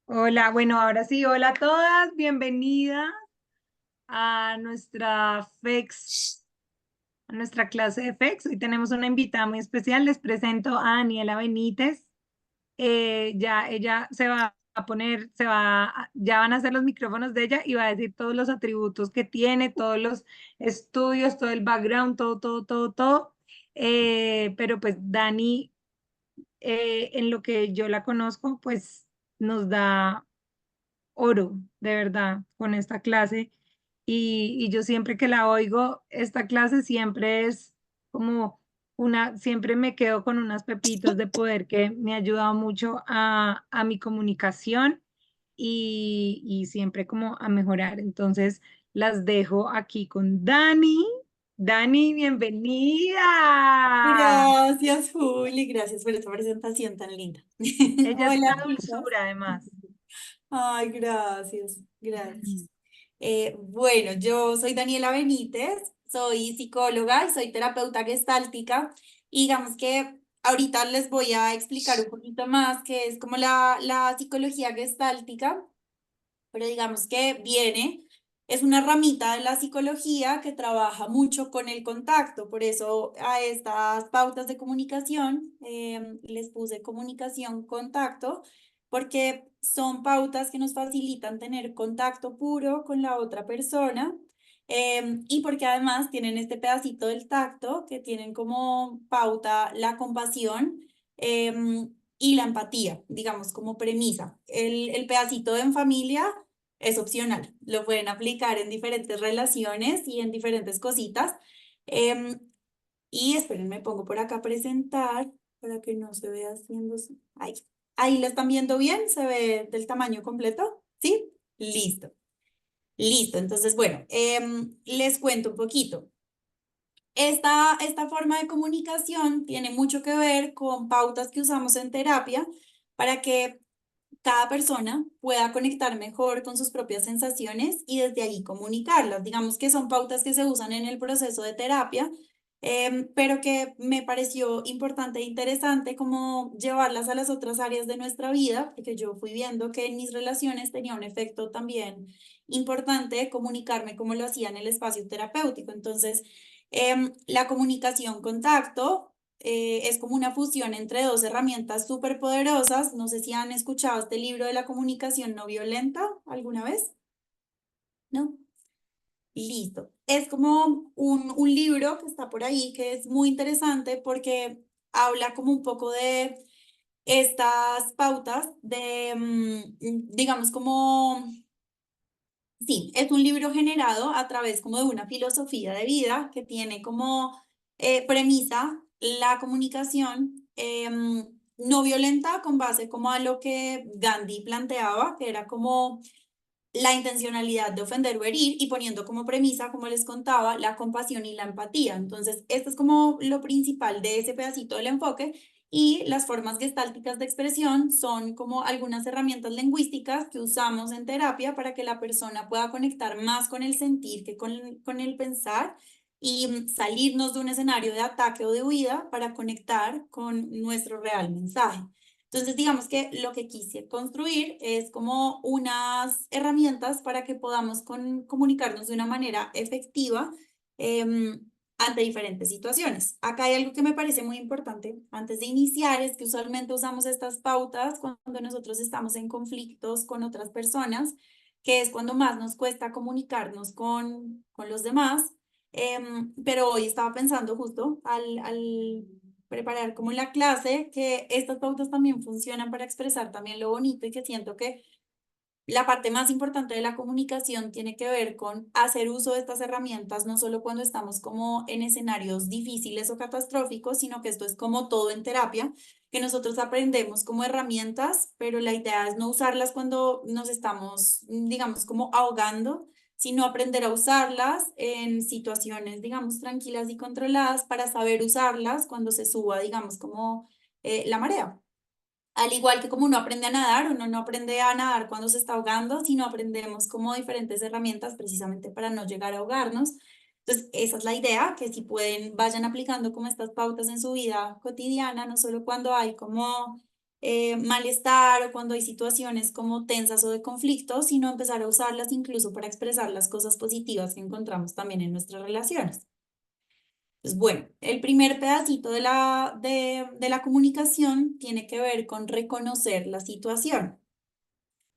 Hola, bueno, ahora sí, hola a todas, bienvenidas a nuestra FEX, a nuestra clase de FEX. Hoy tenemos una invitada muy especial, les presento a Daniela Benítez. Ya ella se va a poner, ya van a hacer los micrófonos de ella y va a decir todos los atributos que tiene, todos los estudios, todo el background, todo, todo, todo, todo. Pero pues Dani, en lo que yo la conozco, pues nos da oro, de verdad, con esta clase. Y yo siempre que la oigo, esta clase siempre es como siempre me quedo con unas pepitas de poder que me ha ayudado mucho a mi comunicación y siempre como a mejorar. Entonces, las dejo aquí con Dani. Dani, bienvenida. Gracias, Juli, gracias por esta presentación tan linda. Ella es Hola, una chicos. dulzura, además. Ay, gracias, gracias. Bueno, yo soy Daniela Benítez, soy psicóloga y soy terapeuta gestáltica. Y digamos que ahorita les voy a explicar un poquito más qué es como la psicología gestáltica, pero digamos que es una ramita de la psicología que trabaja mucho con el contacto, por eso a estas pautas de comunicación les puse comunicación-contacto, porque son pautas que nos facilitan tener contacto puro con la otra persona. Y porque además tienen este pedacito del tacto que tienen como pauta la compasión, y la empatía, digamos, como premisa. El pedacito de en familia es opcional, lo pueden aplicar en diferentes relaciones y en diferentes cositas. Em, y esperen, me pongo por acá a presentar para que no se vea haciendo... Ahí, ahí lo están viendo bien, se ve del tamaño completo, ¿sí? Listo, listo. Entonces, bueno, les cuento un poquito. Esta forma de comunicación tiene mucho que ver con pautas que usamos en terapia para que cada persona pueda conectar mejor con sus propias sensaciones y desde ahí comunicarlas. Digamos que son pautas que se usan en el proceso de terapia, pero que me pareció importante e interesante como llevarlas a las otras áreas de nuestra vida, porque yo fui viendo que en mis relaciones tenía un efecto también importante comunicarme como lo hacía en el espacio terapéutico. Entonces, la comunicación contacto es como una fusión entre dos herramientas súper poderosas. No sé si han escuchado este libro de la comunicación no violenta alguna vez, ¿no? Listo. Es como un libro que está por ahí que es muy interesante porque habla como un poco de estas pautas de, digamos, como, sí, es un libro generado a través como de una filosofía de vida que tiene como premisa la comunicación no violenta con base como a lo que Gandhi planteaba, que era como la intencionalidad de ofender o herir y poniendo como premisa, como les contaba, la compasión y la empatía. Entonces, esto es como lo principal de ese pedacito del enfoque y las formas gestálticas de expresión son como algunas herramientas lingüísticas que usamos en terapia para que la persona pueda conectar más con el sentir que con el pensar y salirnos de un escenario de ataque o de huida para conectar con nuestro real mensaje. Entonces, digamos que lo que quise construir es como unas herramientas para que podamos comunicarnos de una manera efectiva ante diferentes situaciones. Acá hay algo que me parece muy importante antes de iniciar, es que usualmente usamos estas pautas cuando nosotros estamos en conflictos con otras personas, que es cuando más nos cuesta comunicarnos con los demás. Pero hoy estaba pensando justo al preparar como la clase, que estas pautas también funcionan para expresar también lo bonito y que siento que la parte más importante de la comunicación tiene que ver con hacer uso de estas herramientas, no solo cuando estamos como en escenarios difíciles o catastróficos, sino que esto es como todo en terapia, que nosotros aprendemos como herramientas, pero la idea es no usarlas cuando nos estamos, digamos, como ahogando, sino aprender a usarlas en situaciones, digamos, tranquilas y controladas para saber usarlas cuando se suba, digamos, como la marea. Al igual que como uno aprende a nadar, uno no aprende a nadar cuando se está ahogando, sino aprendemos como diferentes herramientas precisamente para no llegar a ahogarnos. Entonces, esa es la idea, que si pueden, vayan aplicando como estas pautas en su vida cotidiana, no solo cuando hay como malestar o cuando hay situaciones como tensas o de conflicto, sino empezar a usarlas incluso para expresar las cosas positivas que encontramos también en nuestras relaciones. Pues bueno, el primer pedacito de la comunicación tiene que ver con reconocer la situación.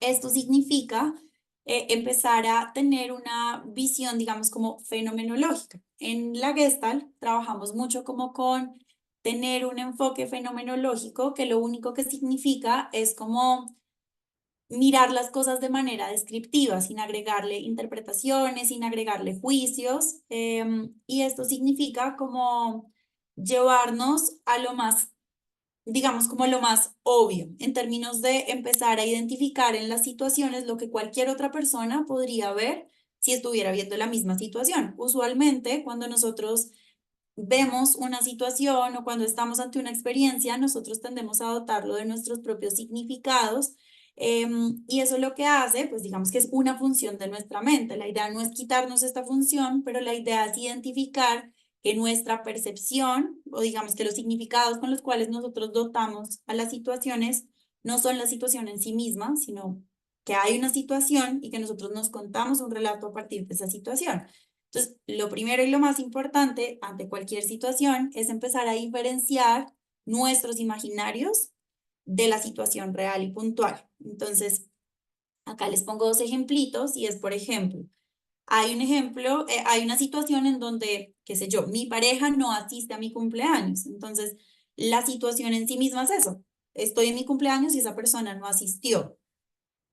Esto significa empezar a tener una visión, digamos, como fenomenológica. En la Gestalt trabajamos mucho como con tener un enfoque fenomenológico que lo único que significa es como mirar las cosas de manera descriptiva, sin agregarle interpretaciones, sin agregarle juicios. Y esto significa como llevarnos a lo más, digamos, como lo más obvio, en términos de empezar a identificar en las situaciones lo que cualquier otra persona podría ver si estuviera viendo la misma situación. Usualmente, cuando nosotros vemos una situación o cuando estamos ante una experiencia, nosotros tendemos a dotarlo de nuestros propios significados. Y eso lo que hace, pues digamos que es una función de nuestra mente. La idea no es quitarnos esta función, pero la idea es identificar que nuestra percepción o digamos que los significados con los cuales nosotros dotamos a las situaciones no son la situación en sí misma, sino que hay una situación y que nosotros nos contamos un relato a partir de esa situación. Entonces, lo primero y lo más importante ante cualquier situación es empezar a diferenciar nuestros imaginarios de la situación real y puntual. Entonces, acá les pongo dos ejemplitos y es, por ejemplo, hay un ejemplo, hay una situación en donde, qué sé yo, mi pareja no asiste a mi cumpleaños. Entonces, la situación en sí misma es eso. Estoy en mi cumpleaños y esa persona no asistió.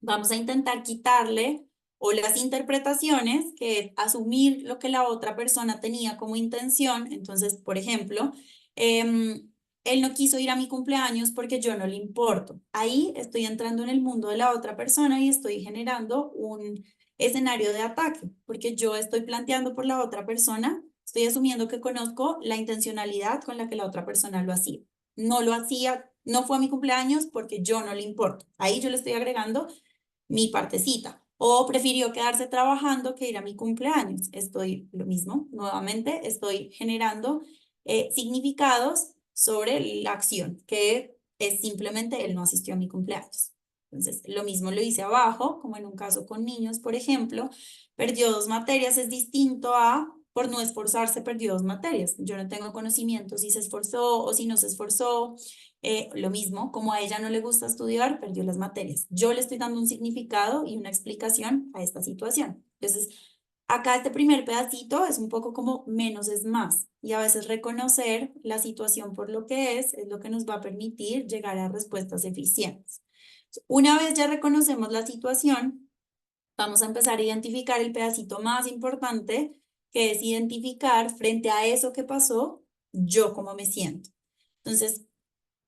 Vamos a intentar quitarle o las interpretaciones, que asumir lo que la otra persona tenía como intención. Entonces, por ejemplo, él no quiso ir a mi cumpleaños porque yo no le importo. Ahí estoy entrando en el mundo de la otra persona y estoy generando un escenario de ataque, porque yo estoy planteando por la otra persona, estoy asumiendo que conozco la intencionalidad con la que la otra persona lo hacía. No lo hacía, no fue a mi cumpleaños porque yo no le importo. Ahí yo le estoy agregando mi partecita. O prefirió quedarse trabajando que ir a mi cumpleaños. Estoy lo mismo, nuevamente, estoy generando significados sobre la acción, que es simplemente él no asistió a mi cumpleaños. Entonces, lo mismo lo hice abajo, como en un caso con niños, por ejemplo, perdió dos materias, es distinto a por no esforzarse, perdió dos materias. Yo no tengo conocimiento si se esforzó o si no se esforzó. Lo mismo, como a ella no le gusta estudiar, perdió las materias. Yo le estoy dando un significado y una explicación a esta situación. Entonces, acá este primer pedacito es un poco como menos es más. Y a veces reconocer la situación por lo que es lo que nos va a permitir llegar a respuestas eficientes. Una vez ya reconocemos la situación, vamos a empezar a identificar el pedacito más importante, que es identificar frente a eso que pasó, yo cómo me siento. Entonces,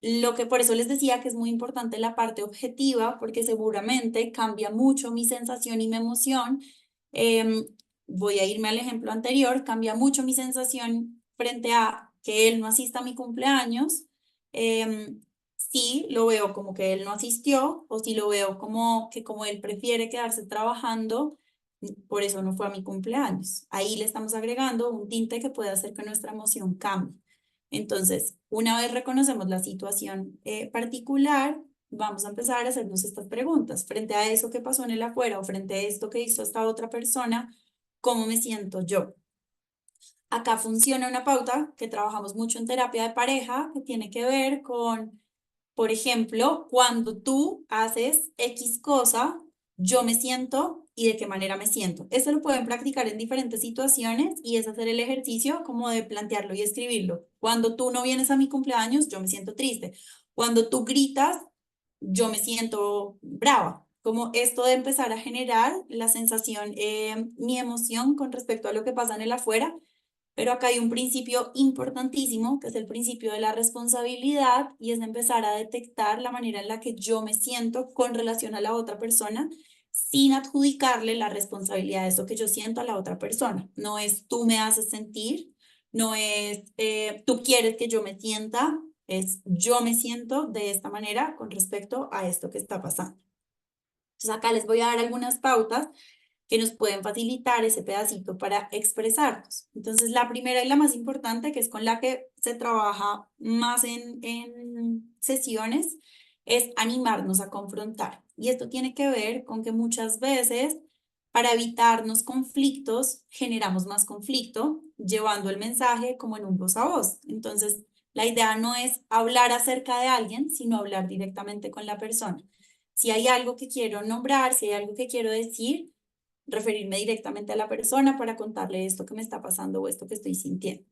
lo que por eso les decía que es muy importante la parte objetiva, porque seguramente cambia mucho mi sensación y mi emoción. Em, Voy a irme al ejemplo anterior, cambia mucho mi sensación frente a que él no asista a mi cumpleaños. Si lo veo como que él no asistió o si lo veo como que como él prefiere quedarse trabajando, por eso no fue a mi cumpleaños. Ahí le estamos agregando un tinte que puede hacer que nuestra emoción cambie. Entonces, una vez reconocemos la situación particular, vamos a empezar a hacernos estas preguntas. Frente a eso que pasó en el afuera o frente a esto que hizo esta otra persona, ¿cómo me siento yo? Acá funciona una pauta que trabajamos mucho en terapia de pareja, que tiene que ver con, por ejemplo, cuando tú haces X cosa, yo me siento y de qué manera me siento. Esto lo pueden practicar en diferentes situaciones y es hacer el ejercicio como de plantearlo y escribirlo. Cuando tú no vienes a mi cumpleaños, yo me siento triste. Cuando tú gritas, yo me siento brava. Como esto de empezar a generar la sensación, mi emoción con respecto a lo que pasa en el afuera, pero acá hay un principio importantísimo, que es el principio de la responsabilidad, y es de empezar a detectar la manera en la que yo me siento con relación a la otra persona, sin adjudicarle la responsabilidad de eso que yo siento a la otra persona. No es tú me haces sentir, no es tú quieres que yo me sienta, es yo me siento de esta manera con respecto a esto que está pasando. Entonces acá les voy a dar algunas pautas que nos pueden facilitar ese pedacito para expresarnos. Entonces, la primera y la más importante, que es con la que se trabaja más en sesiones, es animarnos a confrontar. Y esto tiene que ver con que muchas veces, para evitarnos conflictos, generamos más conflicto, llevando el mensaje como en un voz a voz. Entonces, la idea no es hablar acerca de alguien, sino hablar directamente con la persona. Si hay algo que quiero nombrar, si hay algo que quiero decir, referirme directamente a la persona para contarle esto que me está pasando o esto que estoy sintiendo.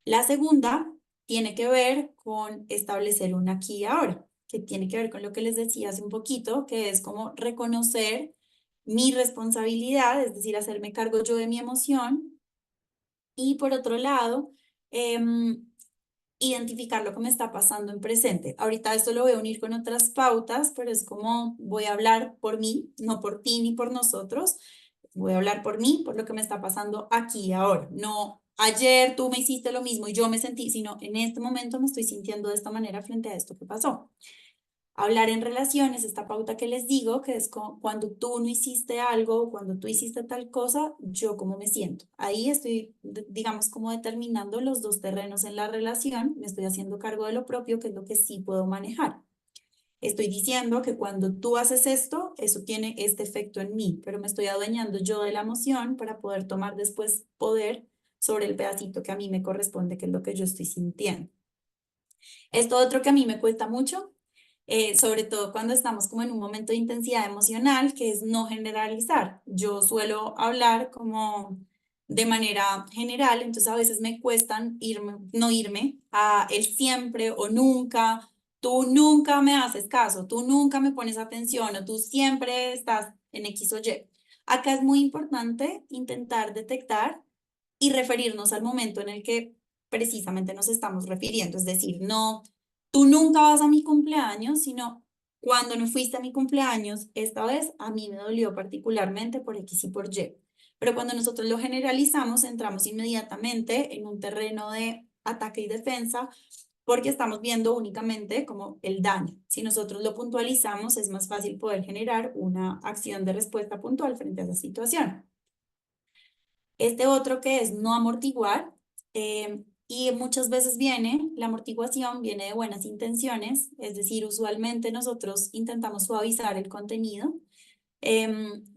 La segunda tiene que ver con establecer un aquí y ahora, que tiene que ver con lo que les decía hace un poquito, que es como reconocer mi responsabilidad, es decir, hacerme cargo yo de mi emoción. Y por otro lado, identificar lo que me está pasando en presente. Ahorita esto lo voy a unir con otras pautas, pero es como voy a hablar por mí, no por ti ni por nosotros. Voy a hablar por mí, por lo que me está pasando aquí y ahora. No ayer tú me hiciste lo mismo y yo me sentí, sino en este momento me estoy sintiendo de esta manera frente a esto que pasó. Hablar en relaciones, esta pauta que les digo, que es cuando tú no hiciste algo, cuando tú hiciste tal cosa, yo cómo me siento. Ahí estoy, digamos, como determinando los dos terrenos en la relación, me estoy haciendo cargo de lo propio, que es lo que sí puedo manejar. Estoy diciendo que cuando tú haces esto, eso tiene este efecto en mí, pero me estoy adueñando yo de la emoción para poder tomar después poder sobre el pedacito que a mí me corresponde, que es lo que yo estoy sintiendo. Esto otro que a mí me cuesta mucho, sobre todo cuando estamos como en un momento de intensidad emocional, que es no generalizar. Yo suelo hablar como de manera general, entonces a veces me cuestan no irme a el siempre o nunca, tú nunca me haces caso, tú nunca me pones atención o tú siempre estás en X o Y. Acá es muy importante intentar detectar y referirnos al momento en el que precisamente nos estamos refiriendo. Es decir, no, tú nunca vas a mi cumpleaños, sino cuando no fuiste a mi cumpleaños, esta vez a mí me dolió particularmente por X y por Y. Pero cuando nosotros lo generalizamos, entramos inmediatamente en un terreno de ataque y defensa porque estamos viendo únicamente como el daño. Si nosotros lo puntualizamos, es más fácil poder generar una acción de respuesta puntual frente a esa situación. Este otro que es no amortiguar, y muchas veces la amortiguación viene de buenas intenciones, es decir, usualmente nosotros intentamos suavizar el contenido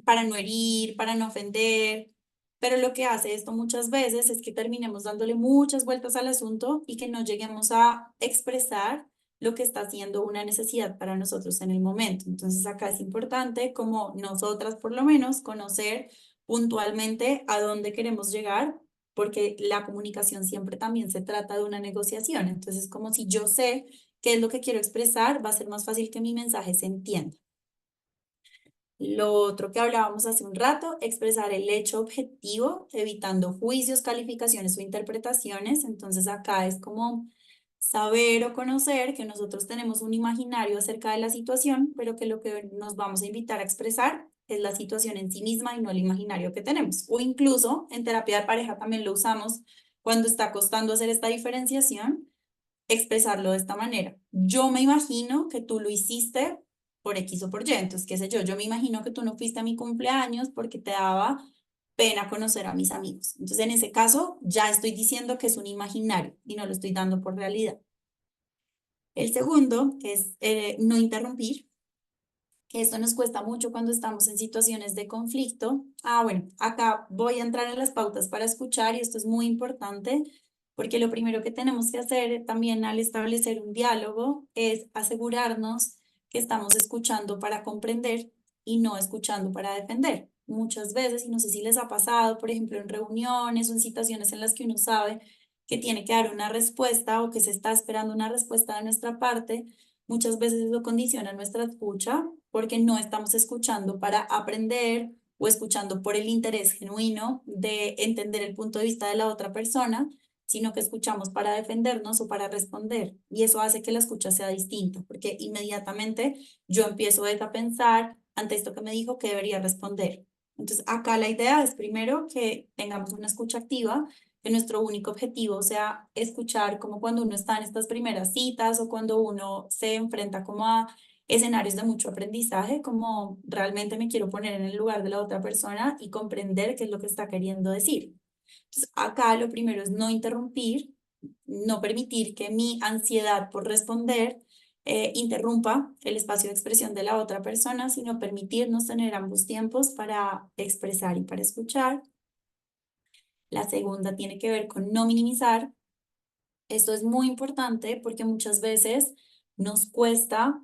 para no herir, para no ofender, pero lo que hace esto muchas veces es que terminemos dándole muchas vueltas al asunto y que no lleguemos a expresar lo que está siendo una necesidad para nosotros en el momento. Entonces acá es importante, como nosotras por lo menos, conocer puntualmente a dónde queremos llegar, porque la comunicación siempre también se trata de una negociación. Entonces, como si yo sé qué es lo que quiero expresar, va a ser más fácil que mi mensaje se entienda. Lo otro que hablábamos hace un rato, expresar el hecho objetivo, evitando juicios, calificaciones o interpretaciones. Entonces acá es como saber o conocer que nosotros tenemos un imaginario acerca de la situación, pero que lo que nos vamos a invitar a expresar es la situación en sí misma y no el imaginario que tenemos. O incluso en terapia de pareja también lo usamos cuando está costando hacer esta diferenciación, expresarlo de esta manera. Yo me imagino que tú lo hiciste por X o por Y, entonces, qué sé yo me imagino que tú no fuiste a mi cumpleaños porque te daba pena conocer a mis amigos. Entonces, en ese caso, ya estoy diciendo que es un imaginario y no lo estoy dando por realidad. El segundo es no interrumpir, que esto nos cuesta mucho cuando estamos en situaciones de conflicto. Bueno, acá voy a entrar en las pautas para escuchar y esto es muy importante porque lo primero que tenemos que hacer también al establecer un diálogo es asegurarnos que estamos escuchando para comprender y no escuchando para defender. Muchas veces, y no sé si les ha pasado, por ejemplo, en reuniones o en situaciones en las que uno sabe que tiene que dar una respuesta o que se está esperando una respuesta de nuestra parte, muchas veces eso condiciona nuestra escucha porque no estamos escuchando para aprender o escuchando por el interés genuino de entender el punto de vista de la otra persona, sino que escuchamos para defendernos o para responder. Y eso hace que la escucha sea distinta, porque inmediatamente yo empiezo a pensar ante esto que me dijo que debería responder. Entonces, acá la idea es primero que tengamos una escucha activa, que nuestro único objetivo sea escuchar, como cuando uno está en estas primeras citas o cuando uno se enfrenta como a escenarios de mucho aprendizaje, como realmente me quiero poner en el lugar de la otra persona y comprender qué es lo que está queriendo decir. Entonces, acá lo primero es no interrumpir, no permitir que mi ansiedad por responder interrumpa el espacio de expresión de la otra persona, sino permitirnos tener ambos tiempos para expresar y para escuchar. La segunda tiene que ver con no minimizar. Esto es muy importante porque muchas veces nos cuesta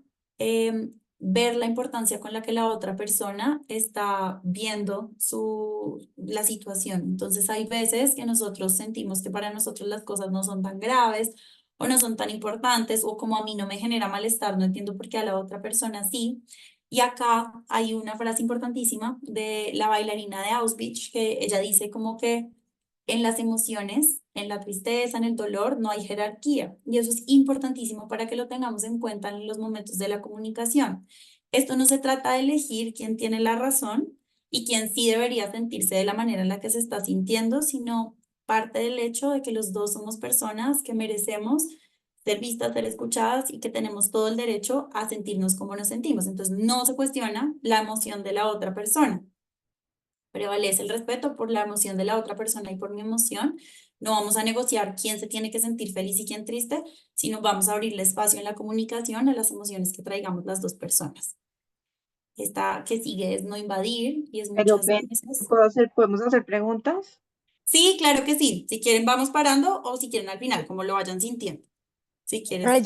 ver la importancia con la que la otra persona está viendo la situación. Entonces hay veces que nosotros sentimos que para nosotros las cosas no son tan graves o no son tan importantes, o como a mí no me genera malestar, no entiendo por qué a la otra persona sí. Y acá hay una frase importantísima de la bailarina de Auschwitz, que ella dice como que en las emociones, en la tristeza, en el dolor, no hay jerarquía. Y eso es importantísimo para que lo tengamos en cuenta en los momentos de la comunicación. Esto no se trata de elegir quién tiene la razón y quién sí debería sentirse de la manera en la que se está sintiendo, sino parte del hecho de que los dos somos personas que merecemos ser vistas, ser escuchadas y que tenemos todo el derecho a sentirnos como nos sentimos. Entonces, no se cuestiona la emoción de la otra persona. Prevalece el respeto por la emoción de la otra persona y por mi emoción. No vamos a negociar quién se tiene que sentir feliz y quién triste, sino vamos a abrirle espacio en la comunicación a las emociones que traigamos las dos personas. Esta que sigue es no invadir y es Pero muchas ven, veces. ¿podemos hacer preguntas? Sí, claro que sí. Si quieren vamos parando o si quieren al final, como lo vayan sintiendo. Si Ay, quieres.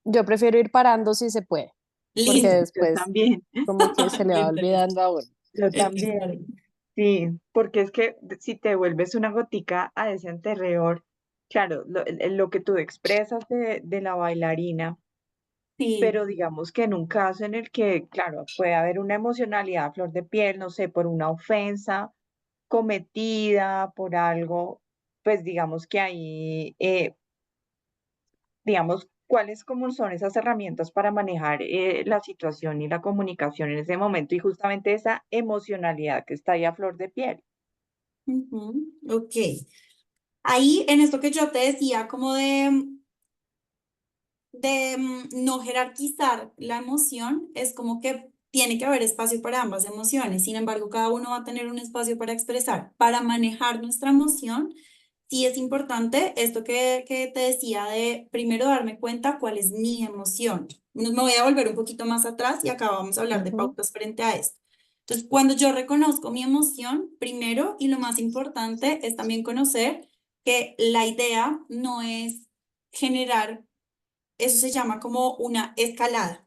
yo prefiero ir parando si se puede, porque Listo. Yo después también, como que se le va Excelente. olvidando a uno. yo también. Excelente. Sí, porque es que si te vuelves una gotica a ese anterror, claro, lo que tú expresas de la bailarina, Sí. pero digamos que en un caso en el que, claro, puede haber una emocionalidad a flor de piel, no sé, por una ofensa cometida, por algo, pues digamos que ahí, digamos, cuáles como son esas herramientas para manejar la situación y la comunicación en ese momento y justamente esa emocionalidad que está ahí a flor de piel. Ujú. Ok. Ahí en esto que yo te decía, como de no jerarquizar la emoción, es como que tiene que haber espacio para ambas emociones. Sin embargo, cada uno va a tener un espacio para expresar. Para manejar nuestra emoción, sí es importante esto que te decía de primero darme cuenta cuál es mi emoción. Me voy a volver un poquito más atrás y acá vamos a hablar de Ujú. pautas frente a esto. Entonces, cuando yo reconozco mi emoción, primero y lo más importante es también conocer que la idea no es generar, eso se llama como una escalada.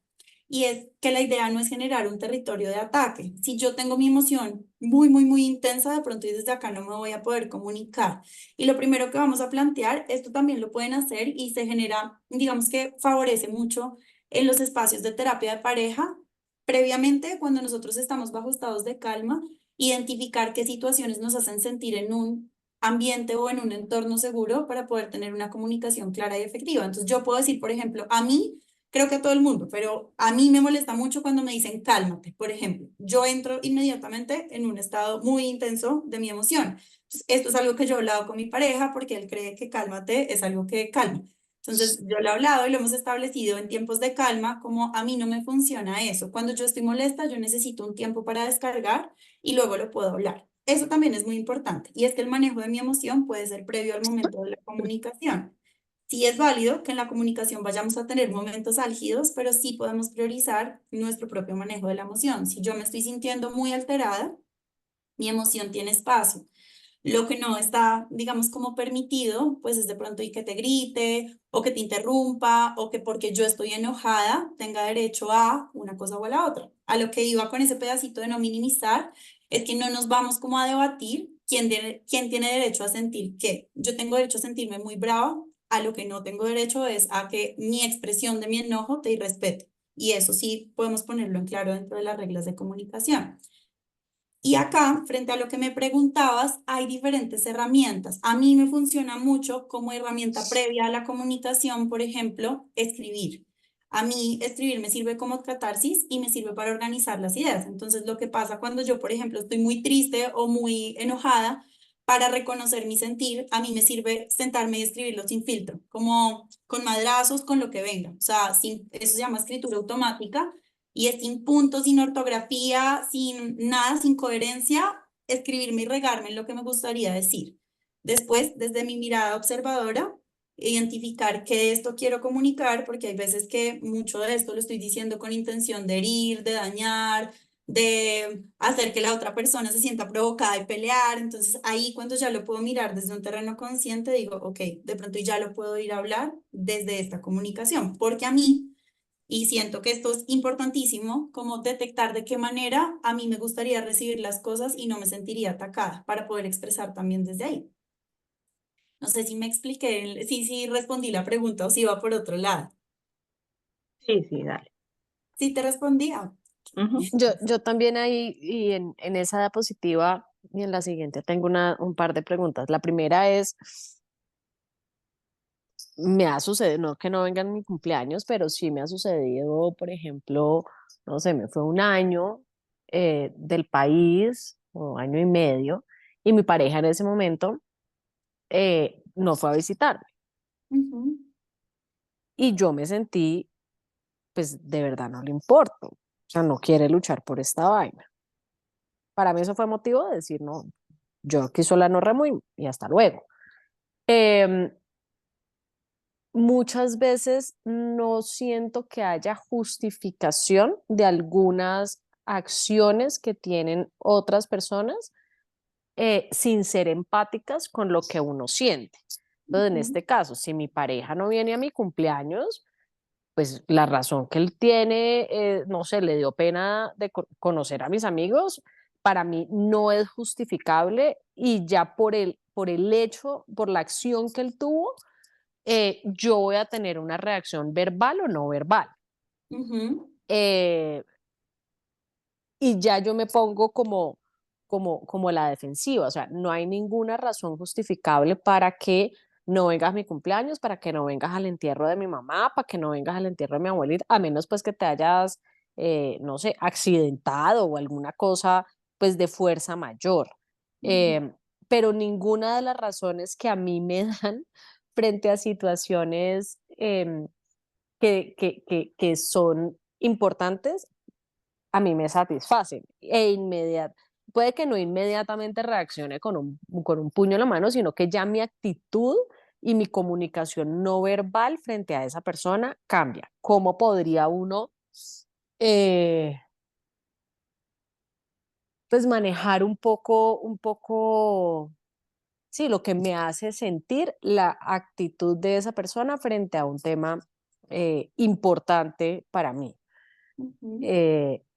Y es que la idea no es generar un territorio de ataque. Si yo tengo mi emoción muy intensa, de pronto y desde acá no me voy a poder comunicar. Y lo primero que vamos a plantear, esto también lo pueden hacer y se genera, digamos que favorece mucho en los espacios de terapia de pareja. Previamente, cuando nosotros estamos bajo estados de calma, identificar qué situaciones nos hacen sentir en un ambiente o en un entorno seguro para poder tener una comunicación clara y efectiva. Entonces yo puedo decir, por ejemplo, a mí, creo que a todo el mundo, pero a mí me molesta mucho cuando me dicen cálmate, por ejemplo. Yo entro inmediatamente en un estado muy intenso de mi emoción. Entonces, esto es algo que yo he hablado con mi pareja porque él cree que cálmate es algo que calma. Entonces, yo lo he hablado y lo hemos establecido en tiempos de calma, como a mí no me funciona eso. Cuando yo estoy molesta, yo necesito un tiempo para descargar y luego lo puedo hablar. Eso también es muy importante y es que el manejo de mi emoción puede ser previo al momento de la comunicación. Sí es válido que en la comunicación vayamos a tener momentos álgidos, pero sí podemos priorizar nuestro propio manejo de la emoción. Si yo me estoy sintiendo muy alterada, mi emoción tiene espacio. Lo que no está, digamos, como permitido, pues es de pronto y que te grite o que te interrumpa o que porque yo estoy enojada tenga derecho a una cosa o a la otra. A lo que iba con ese pedacito de no minimizar es que no nos vamos como a debatir quién tiene derecho a sentir qué. Yo tengo derecho a sentirme muy brava, a lo que no tengo derecho es a que mi expresión de mi enojo te irrespete. Y eso sí podemos ponerlo en claro dentro de las reglas de comunicación. Y acá, frente a lo que me preguntabas, hay diferentes herramientas. A mí me funciona mucho como herramienta previa a la comunicación, por ejemplo, escribir. A mí escribir me sirve como catarsis y me sirve para organizar las ideas. Entonces, lo que pasa cuando yo, por ejemplo, estoy muy triste o muy enojada, para reconocer mi sentir, a mí me sirve sentarme y escribirlo sin filtro, como con madrazos, con lo que venga. O sea, eso se llama escritura automática y es sin puntos, sin ortografía, sin nada, sin coherencia, escribirme y regarme en lo que me gustaría decir. Después, desde mi mirada observadora, identificar qué de esto quiero comunicar, porque hay veces que mucho de esto lo estoy diciendo con intención de herir, de dañar, de hacer que la otra persona se sienta provocada y pelear. Entonces ahí cuando ya lo puedo mirar desde un terreno consciente, digo, ok, de pronto ya lo puedo ir a hablar desde esta comunicación, porque a mí, y siento que esto es importantísimo, como detectar de qué manera a mí me gustaría recibir las cosas y no me sentiría atacada para poder expresar también desde ahí. No sé si me expliqué, sí respondí la pregunta o si iba por otro lado. Sí, sí, dale. Sí te respondía. Ujú. Yo también ahí, y en esa diapositiva y en la siguiente tengo un par de preguntas. La primera es, me ha sucedido, no que no vengan mi cumpleaños, pero sí me ha sucedido, por ejemplo, no sé, me fue un año del país, o año y medio, y mi pareja en ese momento no fue a visitarme. Ujú, Y yo me sentí, pues de verdad no le importo, o sea, no quiere luchar por esta vaina. Para mí eso fue motivo de decir, no, yo aquí sola no remo y hasta luego. Em, Muchas veces no siento que haya justificación de algunas acciones que tienen otras personas sin ser empáticas con lo que uno siente. Entonces, en ujú, este caso, si mi pareja no viene a mi cumpleaños, pues la razón que él tiene, no sé, le dio pena de conocer a mis amigos, para mí no es justificable y ya por el hecho, por la acción que él tuvo, yo voy a tener una reacción verbal o no verbal. ujú, Eh, y ya yo me pongo como la defensiva, o sea, no hay ninguna razón justificable para que no vengas a mi cumpleaños, para que no vengas al entierro de mi mamá, para que no vengas al entierro de mi abuelita, a menos pues que te hayas, no sé, accidentado o alguna cosa pues de fuerza mayor. ujú, Eh, pero ninguna de las razones que a mí me dan frente a situaciones que son importantes a mí me satisfacen puede que no inmediatamente reaccione con un puño en la mano, sino que ya mi actitud y mi comunicación no verbal frente a esa persona cambia. ¿Cómo podría uno eh, pues manejar sí, lo que me hace sentir la actitud de esa persona frente a un tema importante para mí? ujú.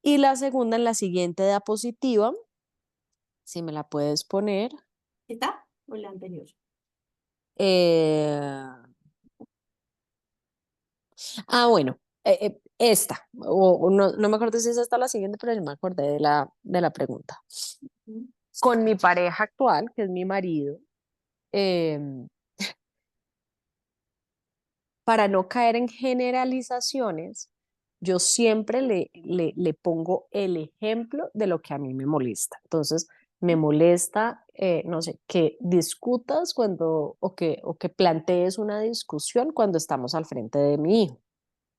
Y la segunda, en la siguiente diapositiva, si me la puedes poner. ¿Está? ¿O la anterior? eh, bueno, esta, o no me acuerdo si es esta la siguiente, pero yo me acordé de la pregunta. Ujú, Con mi pareja actual, que es mi marido, em, para no caer en generalizaciones, yo siempre le pongo el ejemplo de lo que a mí me molesta. Entonces, me molesta, no sé, que discutas o que plantees una discusión cuando estamos al frente de mi hijo,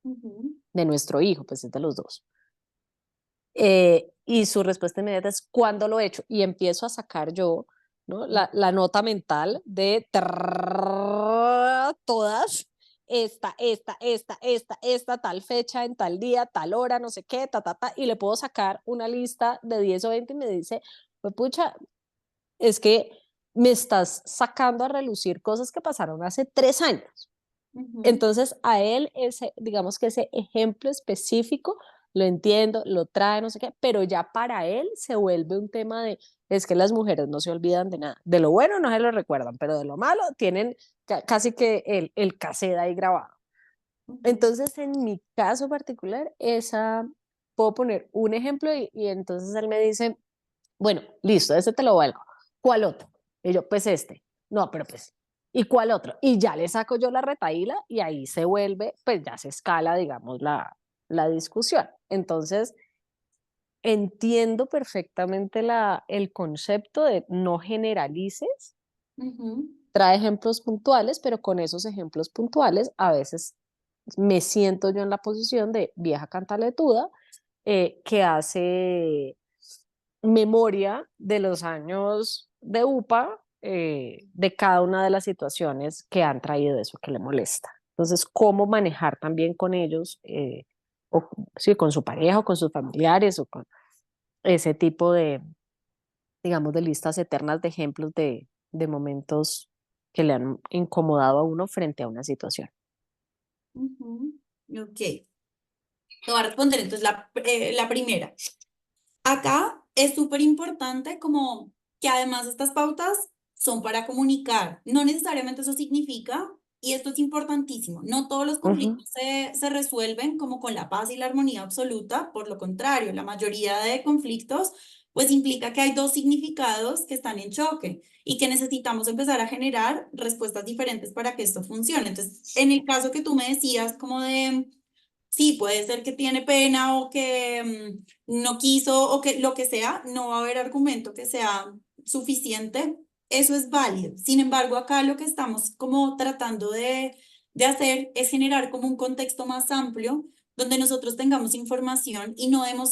ujú, de nuestro hijo, pues es de los dos. Y su respuesta inmediata es, ¿cuándo lo he hecho? Y empiezo a sacar yo, ¿no? La nota mental de todas, esta, tal fecha, en tal día, tal hora, no sé qué, y le puedo sacar una lista de 10 o 20 y me dice, pues pucha, es que me estás sacando a relucir cosas que pasaron hace 3 años. ujú, Entonces, a él, digamos que ese ejemplo específico, lo entiendo, lo trae, no sé qué, pero ya para él se vuelve un tema de, es que las mujeres no se olvidan de nada. De lo bueno no se lo recuerdan, pero de lo malo tienen casi que el cassette ahí grabado. ujú, Entonces, en mi caso particular, puedo poner un ejemplo y entonces él me dice, bueno, listo, ese te lo valgo. ¿Cuál otro? Y yo, pues este. No, pero pues, ¿y cuál otro? Y ya le saco yo la retaíla y ahí se vuelve, pues ya se escala, digamos, la discusión. Entonces, entiendo perfectamente el concepto de no generalices, ujú, trae ejemplos puntuales, pero con esos ejemplos puntuales a veces me siento yo en la posición de vieja cantaletuda que hace memoria de los años de UPA, de cada una de las situaciones que han traído eso que le molesta. Entonces, cómo manejar también con ellos, o sí, con su pareja o con sus familiares o con ese tipo de, digamos, de listas eternas de ejemplos de momentos que le han incomodado a uno frente a una situación. Ujú. Ok, te voy a responder entonces la primera. Acá es súper importante como que además estas pautas son para comunicar. No necesariamente eso significa, y esto es importantísimo, no todos los Ujú, conflictos se resuelven como con la paz y la armonía absoluta. Por lo contrario, la mayoría de conflictos pues implica que hay dos significados que están en choque y que necesitamos empezar a generar respuestas diferentes para que esto funcione. Entonces, en el caso que tú me decías como de... Sí, puede ser que tiene pena o que no quiso o que lo que sea, no va a haber argumento que sea suficiente. Eso es válido. Sin embargo, acá lo que estamos como tratando de hacer es generar como un contexto más amplio donde nosotros tengamos información y no demos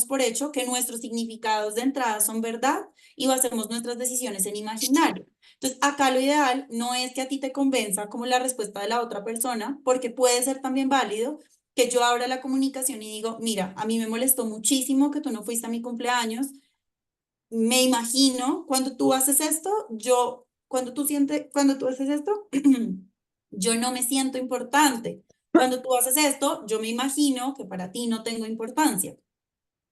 por hecho que nuestros significados de entrada son verdad y basemos nuestras decisiones en imaginario. Entonces, acá lo ideal no es que a ti te convenza como la respuesta de la otra persona, porque puede ser también válido que yo abra la comunicación y digo, mira, a mí me molestó muchísimo que tú no fuiste a mi cumpleaños. Me imagino cuando tú haces esto, cuando tú haces esto, yo no me siento importante. Cuando tú haces esto, yo me imagino que para ti no tengo importancia.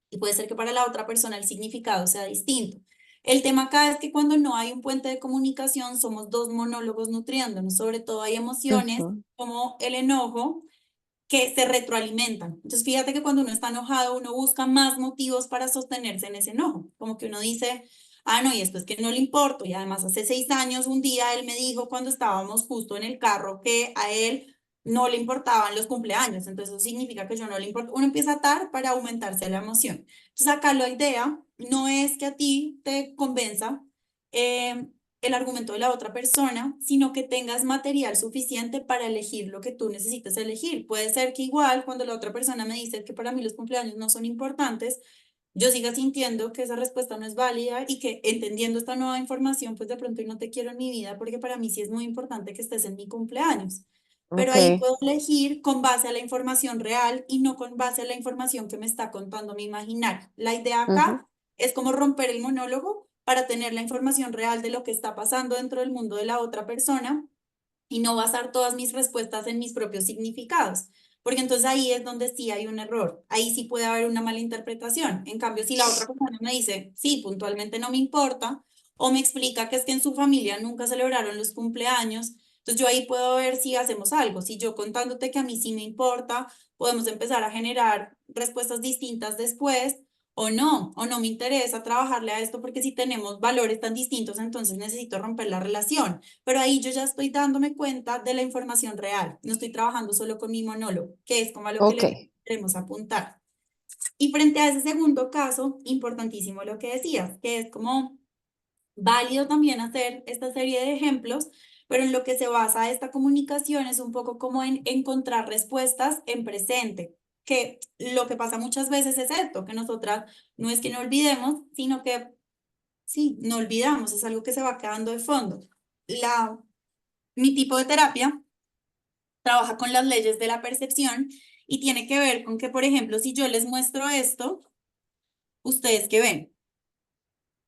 Y puede ser que para la otra persona el significado sea distinto. El tema acá es que cuando no hay un puente de comunicación, somos dos monólogos nutriéndonos. Sobre todo hay emociones ujú. como el enojo que se retroalimentan. Entonces, fíjate que cuando uno está enojado, uno busca más motivos para sostenerse en ese enojo. Como que uno dice, ah, no, y esto es que no le importo. Y además, hace 6 años, un día él me dijo cuando estábamos justo en el carro que a él no le importaban los cumpleaños. Entonces, eso significa que yo no le importo. Uno empieza a atar para aumentarse la emoción. Entonces, acá la idea no es que a ti te convenza. eh, el argumento de la otra persona, sino que tengas material suficiente para elegir lo que tú necesites elegir. Puede ser que igual cuando la otra persona me dice que para mí los cumpleaños no son importantes, yo siga sintiendo que esa respuesta no es válida y que entendiendo esta nueva información, pues de pronto no te quiero en mi vida porque para mí sí es muy importante que estés en mi cumpleaños. Pero Ok. ahí puedo elegir con base a la información real y no con base a la información que me está contando mi imaginario. La idea Ujú. acá es como romper el monólogo para tener la información real de lo que está pasando dentro del mundo de la otra persona y no basar todas mis respuestas en mis propios significados, porque entonces ahí es donde sí hay un error, ahí sí puede haber una mala interpretación. En cambio, si la otra persona me dice, sí, puntualmente no me importa, o me explica que es que en su familia nunca celebraron los cumpleaños, entonces yo ahí puedo ver si hacemos algo. Si yo contándote que a mí sí me importa, podemos empezar a generar respuestas distintas después o no me interesa trabajarle a esto porque si tenemos valores tan distintos, entonces necesito romper la relación. Pero ahí yo ya estoy dándome cuenta de la información real. No estoy trabajando solo con mi monólogo, que es como a lo que Ok. le queremos apuntar. Y frente a ese segundo caso, importantísimo lo que decías, que es como válido también hacer esta serie de ejemplos, pero en lo que se basa esta comunicación es un poco como en encontrar respuestas en presente, que lo que pasa muchas veces es esto, que nosotras no es que no olvidemos, sino que sí, no olvidamos, es algo que se va quedando de fondo. Mi tipo de terapia trabaja con las leyes de la percepción y tiene que ver con que, por ejemplo, si yo les muestro esto, ¿ustedes qué ven?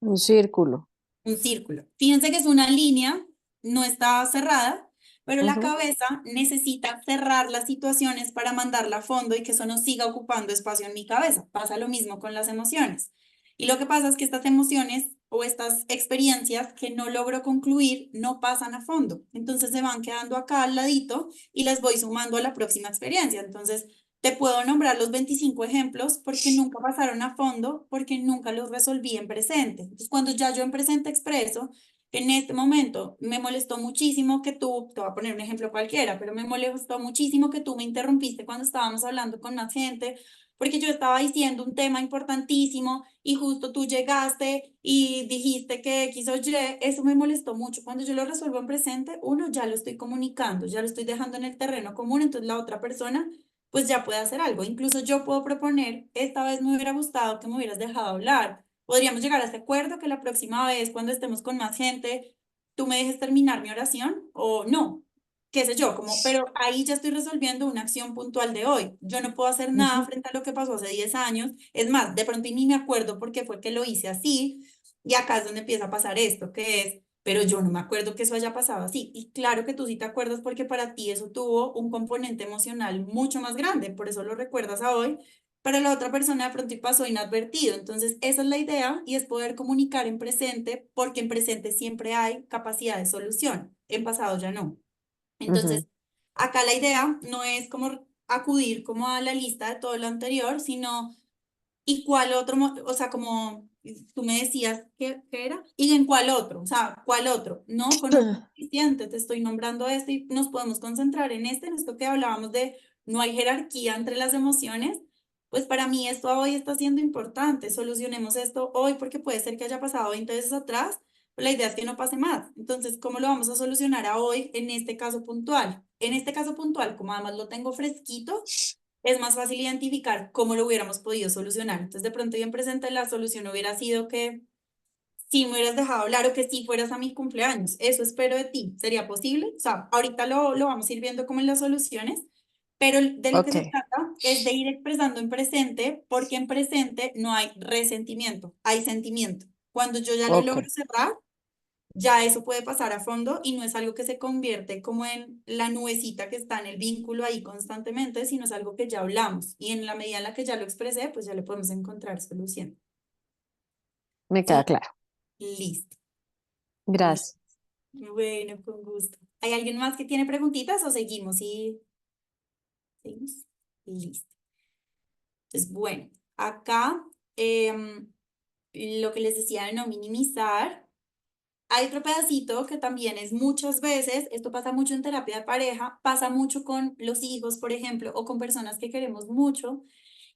Un círculo. Un círculo. Fíjense que es una línea, no está cerrada, pero la Ujú. cabeza necesita cerrar las situaciones para mandarla a fondo y que eso no siga ocupando espacio en mi cabeza. Pasa lo mismo con las emociones. Y lo que pasa es que estas emociones o estas experiencias que no logro concluir no pasan a fondo. Entonces se van quedando acá al ladito y las voy sumando a la próxima experiencia. Entonces te puedo nombrar los 25 ejemplos porque nunca pasaron a fondo, porque nunca los resolví en presente. Entonces, cuando ya yo en presente expreso, en este momento me molestó muchísimo que tú, te voy a poner un ejemplo cualquiera, pero me molestó muchísimo que tú me interrumpiste cuando estábamos hablando con más gente, porque yo estaba diciendo un tema importantísimo y justo tú llegaste y dijiste que X o Y, eso me molestó mucho. Cuando yo lo resuelvo en presente, uno, ya lo estoy comunicando, ya lo estoy dejando en el terreno común, entonces la otra persona pues ya puede hacer algo. Incluso yo puedo proponer, esta vez me hubiera gustado que me hubieras dejado hablar. Podríamos llegar a ese acuerdo que la próxima vez, cuando estemos con más gente, tú me dejes terminar mi oración o no, qué sé yo, como, pero ahí ya estoy resolviendo una acción puntual de hoy. Yo no puedo hacer nada frente a lo que pasó hace 10 años. Es más, de pronto ni me acuerdo por qué fue que lo hice así. Y acá es donde empieza a pasar esto, que es, pero yo no me acuerdo que eso haya pasado así. Y claro que tú sí te acuerdas porque para ti eso tuvo un componente emocional mucho más grande, por eso lo recuerdas a hoy, pero la otra persona de pronto y pasó inadvertido. Entonces, esa es la idea y es poder comunicar en presente, porque en presente siempre hay capacidad de solución, en pasado ya no. Ujú. Entonces, acá la idea no es como acudir como a la lista de todo lo anterior, sino ¿y cuál otro? O sea, como tú me decías, ¿qué era? ¿Y en cuál otro? O sea, ¿cuál otro? No, con uno es suficiente, te estoy nombrando este y nos podemos concentrar en esto que hablábamos de no hay jerarquía entre las emociones. Pues para mí esto hoy está siendo importante, solucionemos esto hoy porque puede ser que haya pasado 20 veces atrás, pero la idea es que no pase más. Entonces, ¿cómo lo vamos a solucionar a hoy en este caso puntual? En este caso puntual, como además lo tengo fresquito, es más fácil identificar cómo lo hubiéramos podido solucionar. Entonces, de pronto, bien presente, la solución hubiera sido que si me hubieras dejado hablar o que si fueras a mi cumpleaños. Eso espero de ti. ¿Sería posible? O sea, ahorita lo vamos a ir viendo como en las soluciones, pero de lo que Ok, se trata es de ir expresando en presente, porque en presente no hay resentimiento, hay sentimiento. Cuando yo ya lo ok, logro cerrar, ya eso puede pasar a fondo y no es algo que se convierte como en la nubecita que está en el vínculo ahí constantemente, sino es algo que ya hablamos y en la medida en la que ya lo expresé, pues ya le podemos encontrar solución. me queda Sí, claro. listo. Listo. Gracias. Bueno, con gusto. ¿Hay alguien más que tiene preguntitas o seguimos? Sí, seguimos. Listo. Entonces, bueno, acá lo que les decía de no minimizar. Hay otro pedacito que también es muchas veces, esto pasa mucho en terapia de pareja, pasa mucho con los hijos, por ejemplo, o con personas que queremos mucho,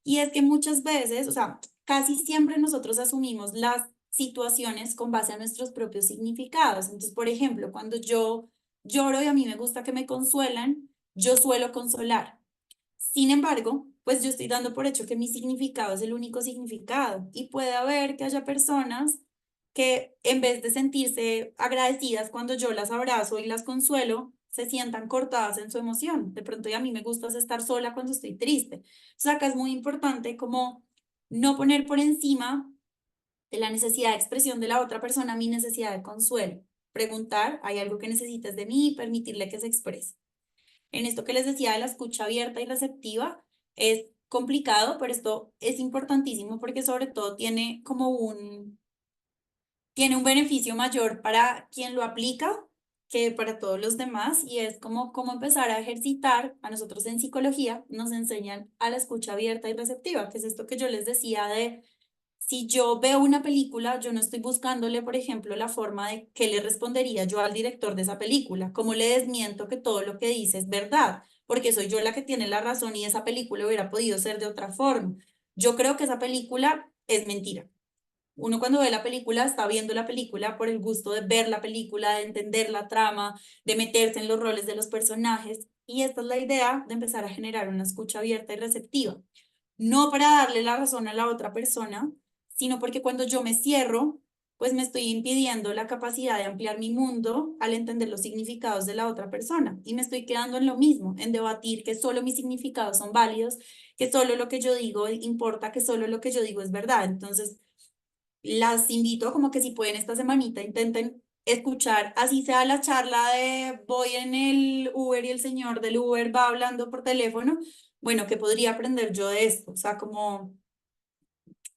y es que muchas veces, o sea, casi siempre nosotros asumimos las situaciones con base a nuestros propios significados. Entonces, por ejemplo, cuando yo lloro y a mí me gusta que me consuelan, yo suelo consolar. Sin embargo, pues yo estoy dando por hecho que mi significado es el único significado y puede haber que haya personas que en vez de sentirse agradecidas cuando yo las abrazo y las consuelo, se sientan cortadas en su emoción. De pronto y a mí me gusta es estar sola cuando estoy triste. Entonces acá es muy importante como no poner por encima de la necesidad de expresión de la otra persona mi necesidad de consuelo. Preguntar, ¿hay algo que necesites de mí? Y permitirle que se exprese. En esto que les decía de la escucha abierta y receptiva, es complicado, pero esto es importantísimo porque sobre todo tiene un beneficio mayor para quien lo aplica que para todos los demás y es como cómo empezar a ejercitar. A nosotros en psicología nos enseñan a la escucha abierta y receptiva, que es esto que yo les decía de si yo veo una película, yo no estoy buscándole, por ejemplo, la forma de qué le respondería yo al director de esa película, cómo le desmiento que todo lo que dice es verdad, porque soy yo la que tiene la razón y esa película hubiera podido ser de otra forma. Yo creo que esa película es mentira. Uno cuando ve la película está viendo la película por el gusto de ver la película, de entender la trama, de meterse en los roles de los personajes. Y esta es la idea de empezar a generar una escucha abierta y receptiva. No para darle la razón a la otra persona, sino porque cuando yo me cierro, pues me estoy impidiendo la capacidad de ampliar mi mundo al entender los significados de la otra persona. Y me estoy quedando en lo mismo, en debatir que solo mis significados son válidos, que solo lo que yo digo importa, que solo lo que yo digo es verdad. Entonces, las invito como que si pueden esta semanita intenten escuchar, así sea la charla de voy en el Uber y el señor del Uber va hablando por teléfono, bueno, ¿qué podría aprender yo de esto? O sea, como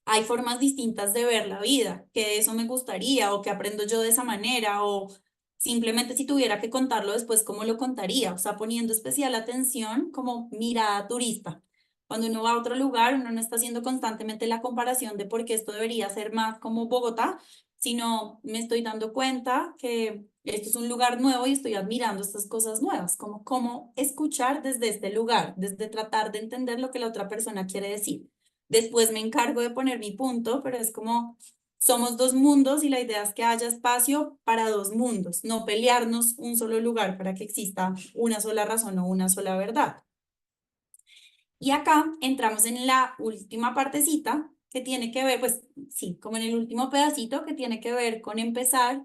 hay formas distintas de ver la vida, que eso me gustaría o que aprendo yo de esa manera o simplemente si tuviera que contarlo después, ¿cómo lo contaría? O sea, poniendo especial atención como mirada turista. Cuando uno va a otro lugar, uno no está haciendo constantemente la comparación de por qué esto debería ser más como Bogotá, sino me estoy dando cuenta que esto es un lugar nuevo y estoy admirando estas cosas nuevas, como cómo escuchar desde este lugar, desde tratar de entender lo que la otra persona quiere decir. Después me encargo de poner mi punto, pero es como somos dos mundos y la idea es que haya espacio para dos mundos, no pelearnos un solo lugar para que exista una sola razón o una sola verdad. Y acá entramos en la última partecita que tiene que ver, pues sí, como en el último pedacito que tiene que ver con empezar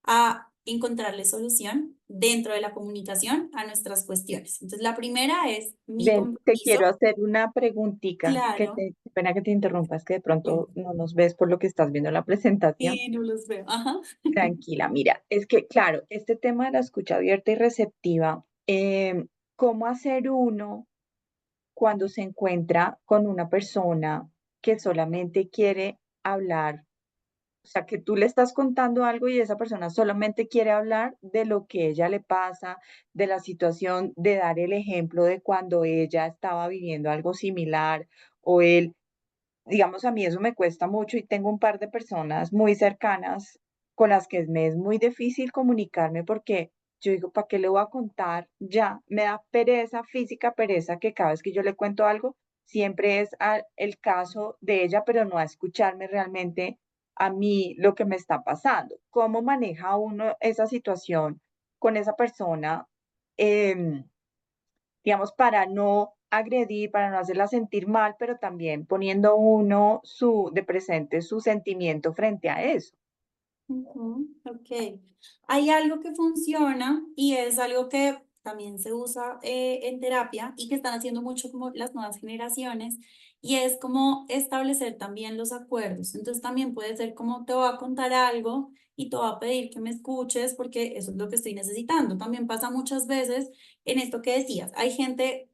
a encontrarle solución dentro de la comunicación a nuestras cuestiones. Entonces, la primera es mi Ven, te quiero compromiso. hacer una preguntita, Claro, qué pena que te interrumpa, es que de bien. pronto no nos ves por lo que estás viendo en la presentación. Sí, no los veo. Ajá. Tranquila, mira, es que claro, este tema de la escucha abierta y receptiva, ¿cómo hacer uno cuando se encuentra con una persona que solamente quiere hablar? O sea, que tú le estás contando algo y esa persona solamente quiere hablar de lo que ella le pasa, de la situación, de dar el ejemplo de cuando ella estaba viviendo algo similar o él. Digamos, a mí eso me cuesta mucho y tengo un par de personas muy cercanas con las que me es muy difícil comunicarme porque yo digo, ¿para qué le voy a contar? Ya, me da pereza, física pereza, que cada vez que yo le cuento algo, siempre es el caso de ella, pero no a escucharme realmente a mí lo que me está pasando. ¿Cómo maneja uno esa situación con esa persona? Em, digamos, para no agredir, para no hacerla sentir mal, pero también poniendo uno de presente su sentimiento frente a eso. Ujú, ok. Hay algo que funciona y es algo que también se usa en terapia y que están haciendo mucho como las nuevas generaciones y es como establecer también los acuerdos. Entonces también puede ser como te voy a contar algo y te voy a pedir que me escuches porque eso es lo que estoy necesitando. También pasa muchas veces en esto que decías. Hay gente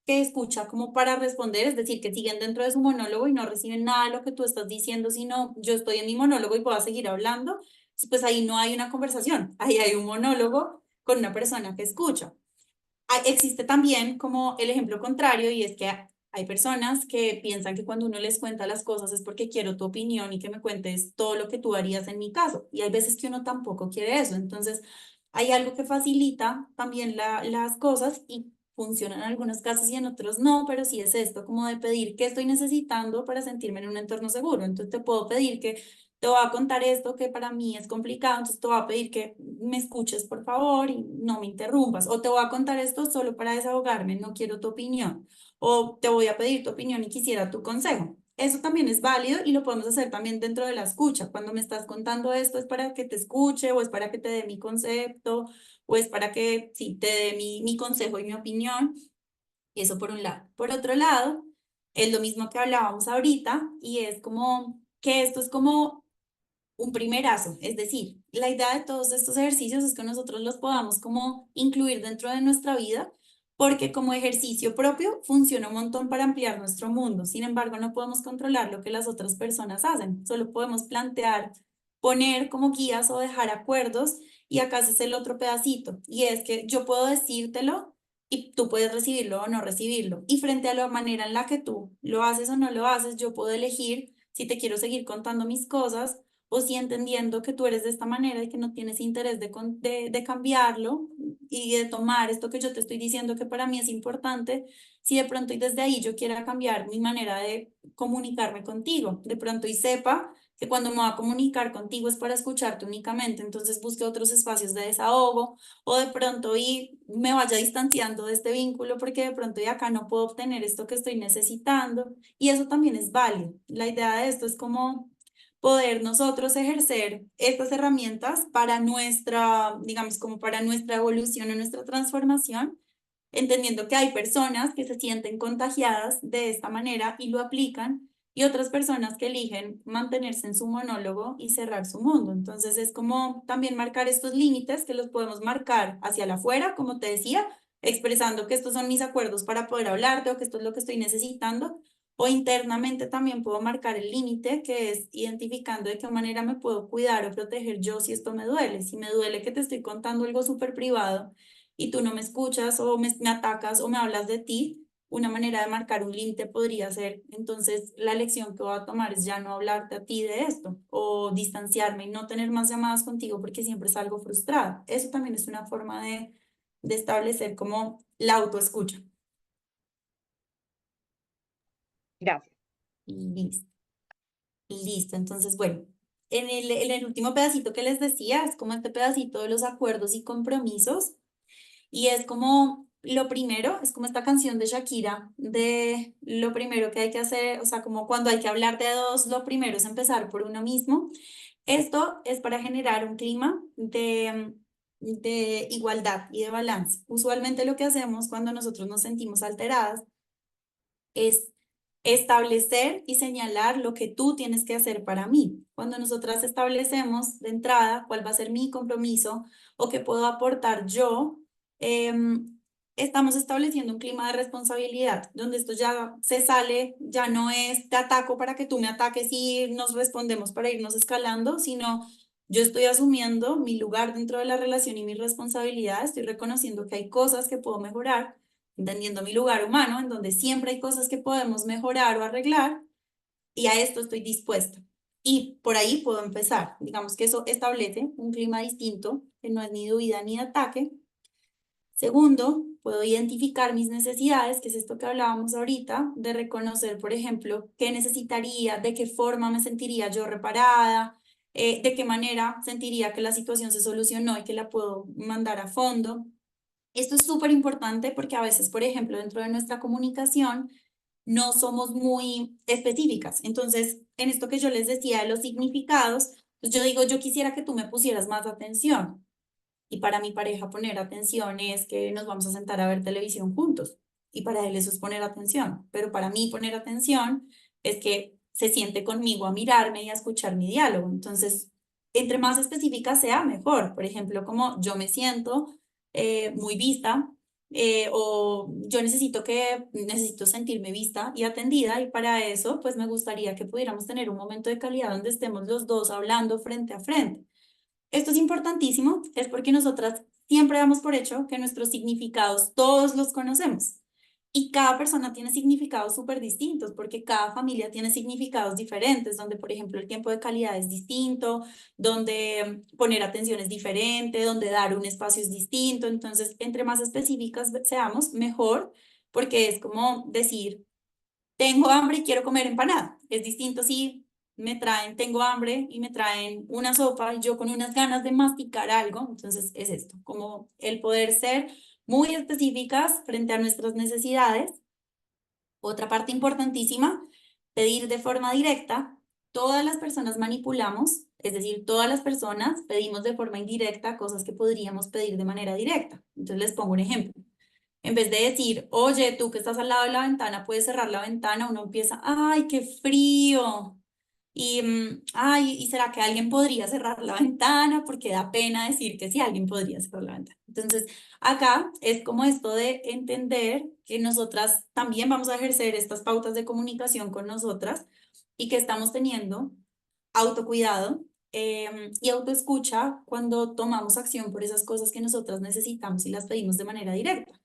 que escucha como para responder, es decir, que siguen dentro de su monólogo y no reciben nada de lo que tú estás diciendo, sino yo estoy en mi monólogo y puedo seguir hablando, pues ahí no hay una conversación, ahí hay un monólogo con una persona que escucha. Existe también como el ejemplo contrario y es que hay personas que piensan que cuando uno les cuenta las cosas es porque quiero tu opinión y que me cuentes todo lo que tú harías en mi caso. Y hay veces que uno tampoco quiere eso. Entonces, hay algo que facilita también las cosas y funciona en algunos casos y en otros no, pero sí es esto como de pedir qué estoy necesitando para sentirme en un entorno seguro. Entonces, te puedo pedir que te voy a contar esto que para mí es complicado, entonces te voy a pedir que me escuches por favor y no me interrumpas. O te voy a contar esto solo para desahogarme, no quiero tu opinión. O te voy a pedir tu opinión y quisiera tu consejo. Eso también es válido y lo podemos hacer también dentro de la escucha. Cuando me estás contando esto es para que te escuche o es para que te dé mi concepto o es para que sí, te dé mi consejo y mi opinión. Eso por un lado. Por otro lado, es lo mismo que hablábamos ahorita y es como que esto es como un primerazo, es decir, la idea de todos estos ejercicios es que nosotros los podamos como incluir dentro de nuestra vida, porque como ejercicio propio funciona un montón para ampliar nuestro mundo. Sin embargo, no podemos controlar lo que las otras personas hacen, solo podemos plantear, poner como guías o dejar acuerdos y acá ese es el otro pedacito, y es que yo puedo decírtelo y tú puedes recibirlo o no recibirlo. Y frente a la manera en la que tú lo haces o no lo haces, yo puedo elegir si te quiero seguir contando mis cosas o si entendiendo que tú eres de esta manera y que no tienes interés de cambiarlo y de tomar esto que yo te estoy diciendo que para mí es importante, si de pronto y desde ahí yo quiera cambiar mi manera de comunicarme contigo, de pronto y sepa que cuando me voy a comunicar contigo es para escucharte únicamente, entonces busque otros espacios de desahogo o de pronto y me vaya distanciando de este vínculo porque de pronto y acá no puedo obtener esto que estoy necesitando y eso también es válido. La idea de esto es como poder nosotros ejercer estas herramientas para nuestra, digamos, como para nuestra evolución o nuestra transformación, entendiendo que hay personas que se sienten contagiadas de esta manera y lo aplican, y otras personas que eligen mantenerse en su monólogo y cerrar su mundo. Entonces es como también marcar estos límites que los podemos marcar hacia la afuera, como te decía, expresando que estos son mis acuerdos para poder hablarte o que esto es lo que estoy necesitando, o internamente también puedo marcar el límite, que es identificando de qué manera me puedo cuidar o proteger yo si esto me duele. Si me duele que te estoy contando algo súper privado y tú no me escuchas o me atacas o me hablas de ti, una manera de marcar un límite podría ser, entonces la lección que voy a tomar es ya no hablarte a ti de esto o distanciarme y no tener más llamadas contigo porque siempre salgo frustrada. Eso también es una forma de establecer como la autoescucha. Gracias. Listo. Listo, entonces, bueno, en el último pedacito que les decía, es como este pedacito de los acuerdos y compromisos, y es como lo primero es como esta canción de Shakira, de lo primero que hay que hacer, o sea, como cuando hay que hablar de dos, lo primero es empezar por uno mismo. Esto es para generar un clima de igualdad y de balance. Usualmente lo que hacemos cuando nosotros nos sentimos alteradas es establecer y señalar lo que tú tienes que hacer para mí. Cuando nosotras establecemos de entrada cuál va a ser mi compromiso o qué puedo aportar yo, estamos estableciendo un clima de responsabilidad, donde esto ya se sale, ya no es te ataco para que tú me ataques y nos respondemos para irnos escalando, sino yo estoy asumiendo mi lugar dentro de la relación y mi responsabilidad, estoy reconociendo que hay cosas que puedo mejorar, entendiendo mi lugar humano, en donde siempre hay cosas que podemos mejorar o arreglar, y a esto estoy dispuesta. Y por ahí puedo empezar. Digamos que eso establece un clima distinto, que no es ni de huida ni de ataque. Segundo, puedo identificar mis necesidades, que es esto que hablábamos ahorita, de reconocer, por ejemplo, qué necesitaría, de qué forma me sentiría yo reparada, de qué manera sentiría que la situación se solucionó y que la puedo mandar a fondo. Esto es súper importante porque a veces, por ejemplo, dentro de nuestra comunicación no somos muy específicas. Entonces, en esto que yo les decía de los significados, pues yo digo, yo quisiera que tú me pusieras más atención. Y para mi pareja poner atención es que nos vamos a sentar a ver televisión juntos. Y para él eso es poner atención. Pero para mí poner atención es que se siente conmigo a mirarme y a escuchar mi diálogo. Entonces, entre más específica sea, mejor. Por ejemplo, como yo me siento muy vista, o yo necesito sentirme vista y atendida, y para eso pues me gustaría que pudiéramos tener un momento de calidad donde estemos los dos hablando frente a frente. Esto es importantísimo, es porque nosotras siempre damos por hecho que nuestros significados todos los conocemos. Y cada persona tiene significados súper distintos, porque cada familia tiene significados diferentes, donde, por ejemplo, el tiempo de calidad es distinto, donde poner atención es diferente, donde dar un espacio es distinto. Entonces, entre más específicas seamos, mejor, porque es como decir, tengo hambre y quiero comer empanada. Es distinto si me traen, tengo hambre y me traen una sopa y yo con unas ganas de masticar algo. Entonces, es esto, como el poder ser muy específicas frente a nuestras necesidades. Otra parte importantísima, pedir de forma directa. Todas las personas manipulamos, es decir, todas las personas pedimos de forma indirecta cosas que podríamos pedir de manera directa. Entonces les pongo un ejemplo. En vez de decir, oye, tú que estás al lado de la ventana, puedes cerrar la ventana, uno empieza, ay, qué frío. Y, ay, ¿y será que alguien podría cerrar la ventana? Porque da pena decir que sí, alguien podría cerrar la ventana. Entonces, acá es como esto de entender que nosotras también vamos a ejercer estas pautas de comunicación con nosotras y que estamos teniendo autocuidado y autoescucha cuando tomamos acción por esas cosas que nosotras necesitamos y las pedimos de manera directa.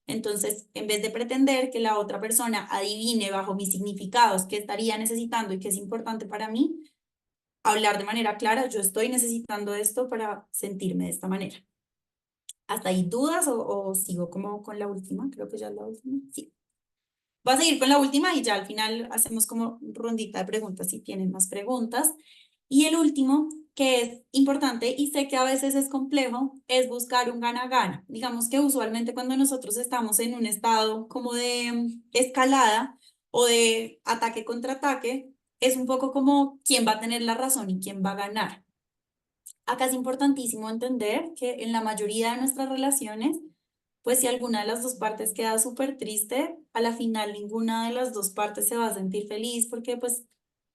Entonces, en vez de pretender que la otra persona adivine bajo mis significados qué estaría necesitando y qué es importante para mí, hablar de manera clara, yo estoy necesitando esto para sentirme de esta manera. ¿Hasta ahí dudas o sigo como con la última? Creo que ya es la última. Sí. Voy a seguir con la última y ya al final hacemos como rondita de preguntas si tienen más preguntas. Y el último, que es importante y sé que a veces es complejo, es buscar un gana-gana. Digamos que usualmente cuando nosotros estamos en un estado como de escalada o de ataque contra ataque, es un poco como quién va a tener la razón y quién va a ganar. Acá es importantísimo entender que en la mayoría de nuestras relaciones, pues si alguna de las dos partes queda súper triste, a la final ninguna de las dos partes se va a sentir feliz porque pues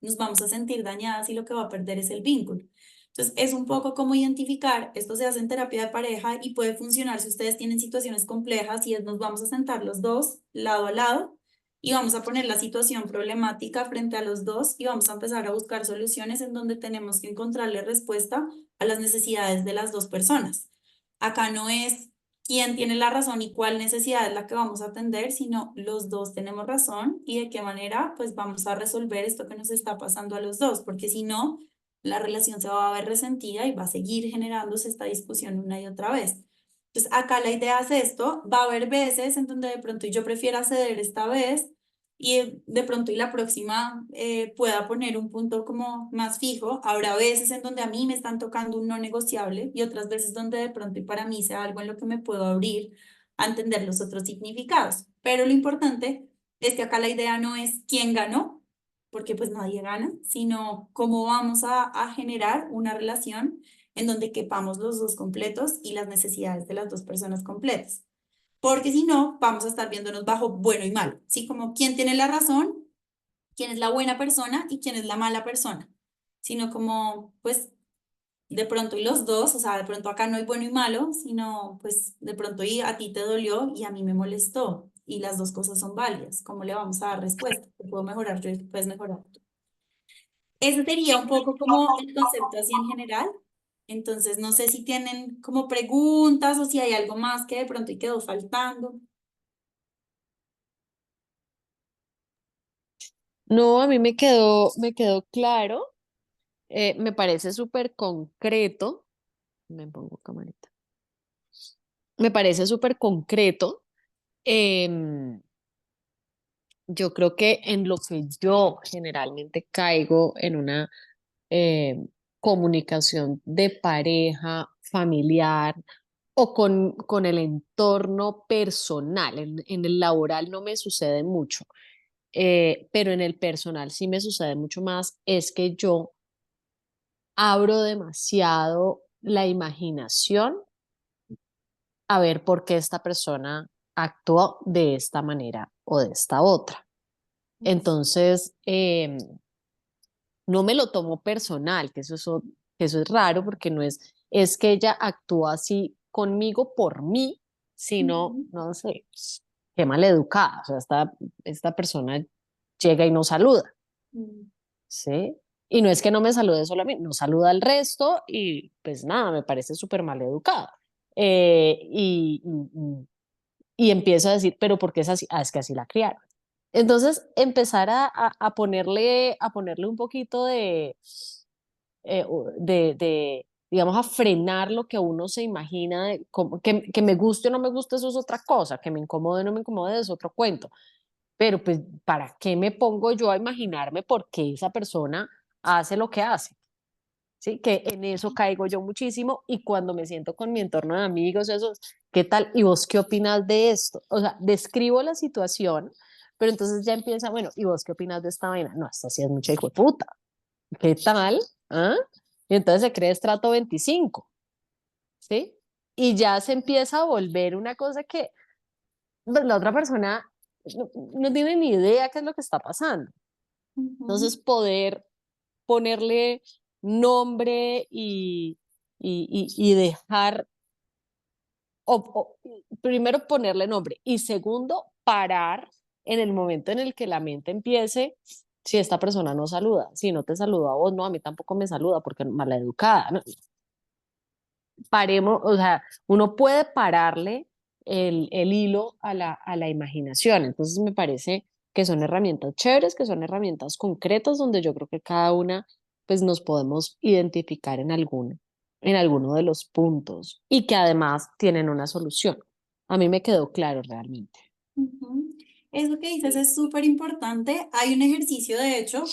nos vamos a sentir dañadas y lo que va a perder es el vínculo. Entonces es un poco como identificar, esto se hace en terapia de pareja y puede funcionar si ustedes tienen situaciones complejas y es nos vamos a sentar los dos lado a lado y vamos a poner la situación problemática frente a los dos y vamos a empezar a buscar soluciones en donde tenemos que encontrarle respuesta a las necesidades de las dos personas. Acá no es quién tiene la razón y cuál necesidad es la que vamos a atender, sino los dos tenemos razón y de qué manera pues vamos a resolver esto que nos está pasando a los dos, porque si no, la relación se va a ver resentida y va a seguir generándose esta discusión una y otra vez. Entonces, acá la idea es esto, va a haber veces en donde de pronto yo prefiera ceder esta vez y de pronto y la próxima pueda poner un punto como más fijo. Habrá veces en donde a mí me están tocando un no negociable y otras veces donde de pronto y para mí sea algo en lo que me puedo abrir a entender los otros significados. Pero lo importante es que acá la idea no es quién ganó, porque pues nadie gana, sino cómo vamos a generar una relación en donde quepamos los dos completos y las necesidades de las dos personas completas. Porque si no, vamos a estar viéndonos bajo bueno y malo, ¿sí? Como quién tiene la razón, quién es la buena persona y quién es la mala persona, sino como, pues, de pronto y los dos, o sea, de pronto acá no hay bueno y malo, sino, pues, de pronto y a ti te dolió y a mí me molestó, y las dos cosas son válidas. ¿Cómo le vamos a dar respuesta? ¿Te puedo mejorar yo y tú puedes mejorar tú? Ese sería un poco como el concepto así en general. Entonces, no sé si tienen como preguntas o si hay algo más que de pronto y quedó faltando. No, a mí me quedó claro, me parece súper concreto. Me pongo camarita. Me parece súper concreto. em, yo creo que en lo que yo generalmente caigo en una comunicación de pareja, familiar o con el entorno personal. En el laboral no me sucede mucho, pero en el personal sí me sucede mucho más. Es que yo abro demasiado la imaginación a ver por qué esta persona actuó de esta manera o de esta otra. Entonces, no me lo tomo personal, que eso es raro porque no es que ella actúa así conmigo por mí, sino, Ujú. no sé, qué maleducada. O sea, esta persona llega y no saluda, Mm. ¿sí? Y no es que no me salude solo a mí, no saluda al resto y pues nada, me parece súper maleducada. Eh, y, y, y empiezo a decir, pero ¿por qué es así? Ah, es que así la criaron. Entonces, empezar a ponerle un poquito digamos, a frenar lo que uno se imagina, que me guste o no me guste, eso es otra cosa, que me incomode o no me incomode, es otro cuento. Pero pues, ¿para qué me pongo yo a imaginarme por qué esa persona hace lo que hace? ¿Sí? Que en eso caigo yo muchísimo y cuando me siento con mi entorno de amigos, eso, ¿qué tal? ¿Y vos qué opinas de esto? O sea, describo la situación, pero entonces ya empieza, bueno, ¿y vos qué opinas de esta vaina? No, esta sí es mucha hijo de puta. ¿Qué tal? ¿Ah? Y entonces se cree estrato 25, ¿sí? Y ya se empieza a volver una cosa que pues, la otra persona no tiene ni idea qué es lo que está pasando. Ujú. Entonces, poder ponerle nombre y dejar, primero ponerle nombre y segundo, parar en el momento en el que la mente empiece, si esta persona no saluda, si no te saluda a vos, no, a mí tampoco me saluda porque maleducada, ¿no? Paremos, o sea, uno puede pararle el hilo a la imaginación. Entonces me parece que son herramientas chéveres, que son herramientas concretas donde yo creo que cada una pues nos podemos identificar en alguno de los puntos y que además tienen una solución. A mí me quedó claro realmente. Ujú. Eso que dices es súper importante. Hay un ejercicio, de hecho,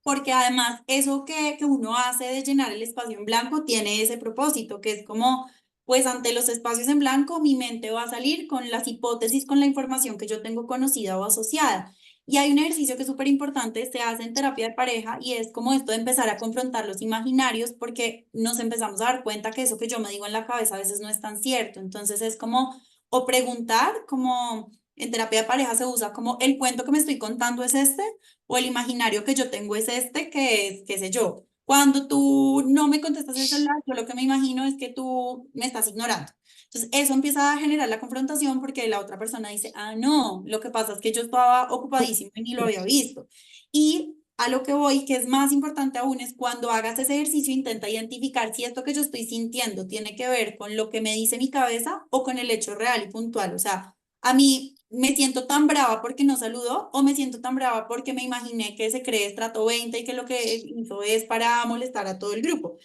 porque además eso que uno hace de llenar el espacio en blanco tiene ese propósito, que es como, pues ante los espacios en blanco, mi mente va a salir con las hipótesis, con la información que yo tengo conocida o asociada. Y hay un ejercicio que es súper importante, se hace en terapia de pareja y es como esto de empezar a confrontar los imaginarios porque nos empezamos a dar cuenta que eso que yo me digo en la cabeza a veces no es tan cierto. Entonces es como, o preguntar, como en terapia de pareja se usa como el cuento que me estoy contando es este o el imaginario que yo tengo es este, que es, qué sé yo. Cuando tú no me contestas el celular, yo lo que me imagino es que tú me estás ignorando. Entonces, eso empieza a generar la confrontación porque la otra persona dice, ah, no, lo que pasa es que yo estaba ocupadísimo y ni lo había visto. Y a lo que voy, que es más importante aún, es cuando hagas ese ejercicio, intenta identificar si esto que yo estoy sintiendo tiene que ver con lo que me dice mi cabeza o con el hecho real y puntual. O sea, a mí me siento tan brava porque no saludó o me siento tan brava porque me imaginé que se cree estrato 20 y que lo que hizo es para molestar a todo el grupo.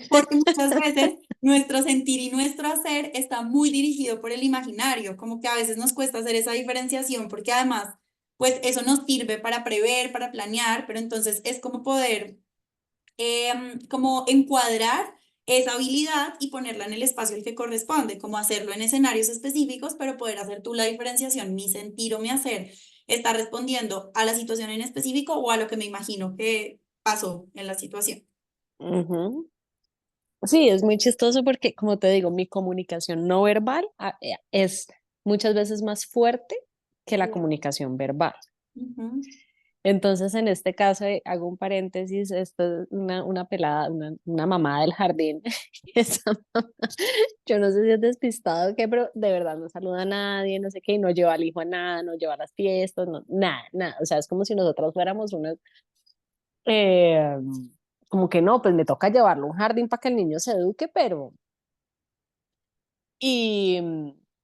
Porque muchas veces nuestro sentir y nuestro hacer está muy dirigido por el imaginario, como que a veces nos cuesta hacer esa diferenciación porque además, pues eso nos sirve para prever, para planear, pero entonces es como poder como encuadrar esa habilidad y ponerla en el espacio al que corresponde, como hacerlo en escenarios específicos, pero poder hacer tú la diferenciación, mi sentir o mi hacer está respondiendo a la situación en específico o a lo que me imagino que pasó en la situación. Ujú. Sí, es muy chistoso porque, como te digo, mi comunicación no verbal es muchas veces más fuerte que la Claro. comunicación verbal. Ujú. Entonces, en este caso, hago un paréntesis, esto es una pelada, una mamá del jardín. Esa mamá, yo no sé si es despistado o qué, pero de verdad no saluda a nadie, no sé qué, y no lleva al hijo a nada, no lleva a las fiestas, no, nada, nada. O sea, es como si nosotros fuéramos unas, eh, como que no, pues me toca llevarlo a un jardín para que el niño se eduque, pero, y,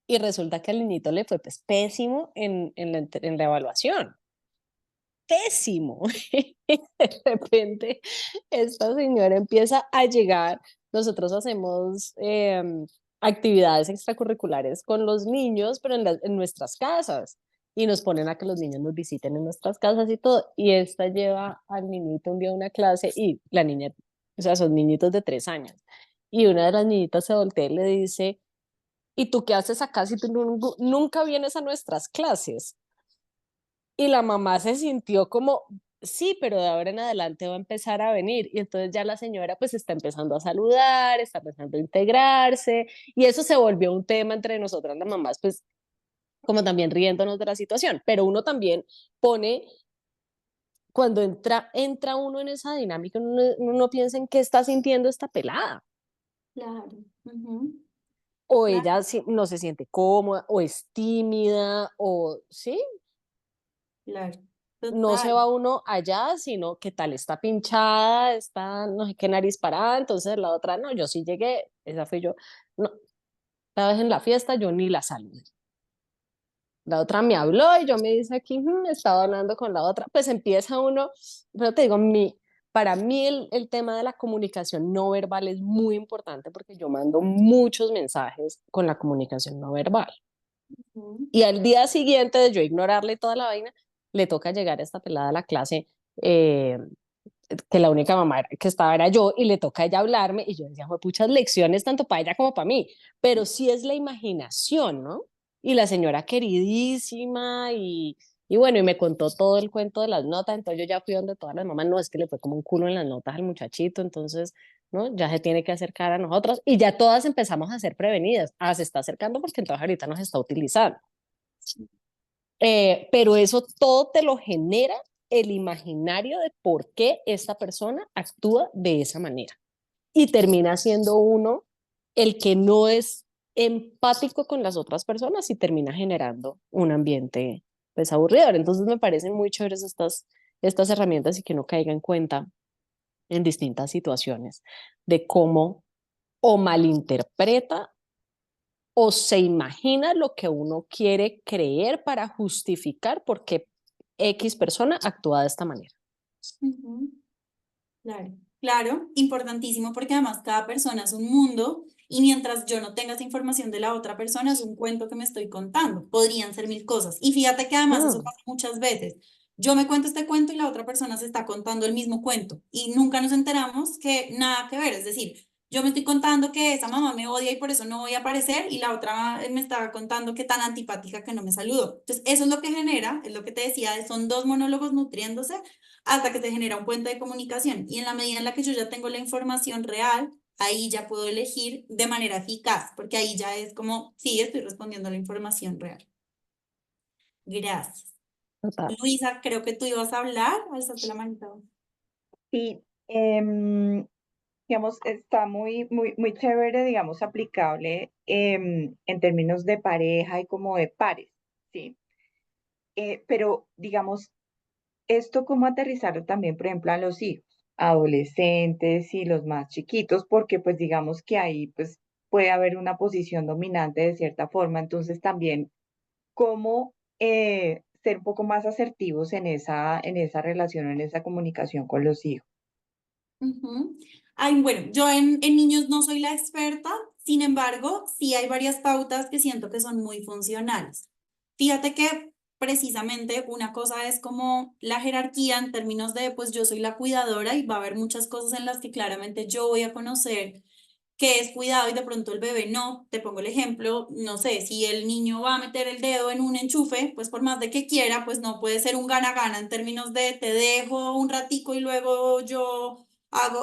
y resulta que al niñito le fue pues pésimo en la evaluación. Pésimo. De repente, esta señora empieza a llegar. Nosotros hacemos actividades extracurriculares con los niños, pero en nuestras casas. Y nos ponen a que los niños nos visiten en nuestras casas y todo. Y esta lleva al niñito un día a una clase y la niña, o sea, son niñitos de 3 años. Y una de las niñitas se voltea y le dice, ¿y tú qué haces acá si tú nunca vienes a nuestras clases? Y la mamá se sintió como, sí, pero de ahora en adelante va a empezar a venir. Y entonces ya la señora pues está empezando a saludar, está empezando a integrarse. Y eso se volvió un tema entre nosotras las mamás, pues como también riéndonos de la situación. Pero uno también pone, cuando entra uno en esa dinámica, uno no piensa en qué está sintiendo esta pelada. Claro. Ujú. O Claro. ella no se siente cómoda, o es tímida, o sí, Claro. no se Total. va uno allá, sino que tal está pinchada, está no sé qué nariz parada, entonces la otra, no, yo sí llegué, esa fui yo, no, esta vez en la fiesta yo ni la saludé. La otra me habló y yo me dice aquí, estaba hablando con la otra, pues empieza uno, pero te digo, para mí el tema de la comunicación no verbal es muy importante porque yo mando muchos mensajes con la comunicación no verbal. Ujú. Y al día siguiente de yo ignorarle toda la vaina, le toca llegar a esta pelada a la clase, eh, que la única mamá que estaba era yo, y le toca a ella hablarme, y yo decía, puchas lecciones tanto para ella como para mí, pero sí es la imaginación, ¿no? Y la señora queridísima, y bueno, y me contó todo el cuento de las notas, entonces yo ya fui donde todas las mamás, no, es que le fue como un culo en las notas al muchachito, entonces, ¿no? Ya se tiene que acercar a nosotros, y ya todas empezamos a ser prevenidas, se está acercando porque entonces ahorita nos está utilizando. Pero eso todo te lo genera el imaginario de por qué esta persona actúa de esa manera. Y termina siendo uno el que no es empático con las otras personas y termina generando un ambiente pues aburridor. Entonces me parecen muy chéveres estas herramientas y que no caiga en cuenta en distintas situaciones de cómo o malinterpreta o se imagina lo que uno quiere creer para justificar por qué X persona actúa de esta manera. Ujú. Claro, claro, importantísimo porque además cada persona es un mundo y mientras yo no tenga esa información de la otra persona es un cuento que me estoy contando. Podrían ser mil cosas. Y fíjate que además eso Mm. pasa muchas veces. Yo me cuento este cuento y la otra persona se está contando el mismo cuento y nunca nos enteramos que nada que ver. Es decir, yo me estoy contando que esa mamá me odia y por eso no voy a aparecer y la otra me está contando que tan antipática que no me saludó. Entonces, eso es lo que genera, es lo que te decía, son dos monólogos nutriéndose hasta que se genera un puente de comunicación. Y en la medida en la que yo ya tengo la información real, ahí ya puedo elegir de manera eficaz, porque ahí ya es como, sí, estoy respondiendo a la información real. Gracias. Total. Luisa, creo que tú ibas a hablar. Alzaste la manita. Sí, digamos, está muy chévere, digamos, aplicable en términos de pareja y como de pares, ¿sí? Pero, digamos, esto cómo aterrizarlo también, por ejemplo, a los hijos, adolescentes y los más chiquitos, porque pues digamos que ahí pues puede haber una posición dominante de cierta forma, entonces también cómo ser un poco más asertivos en esa relación, en esa comunicación con los hijos. Ujú. Ay, bueno, yo en niños no soy la experta, sin embargo, sí hay varias pautas que siento que son muy funcionales. Fíjate que precisamente una cosa es como la jerarquía en términos de, pues yo soy la cuidadora y va a haber muchas cosas en las que claramente yo voy a conocer qué es cuidado y de pronto el bebé no. Te pongo el ejemplo, no sé, si el niño va a meter el dedo en un enchufe, pues por más de que quiera, pues no puede ser un gana-gana en términos de te dejo un ratico y luego yo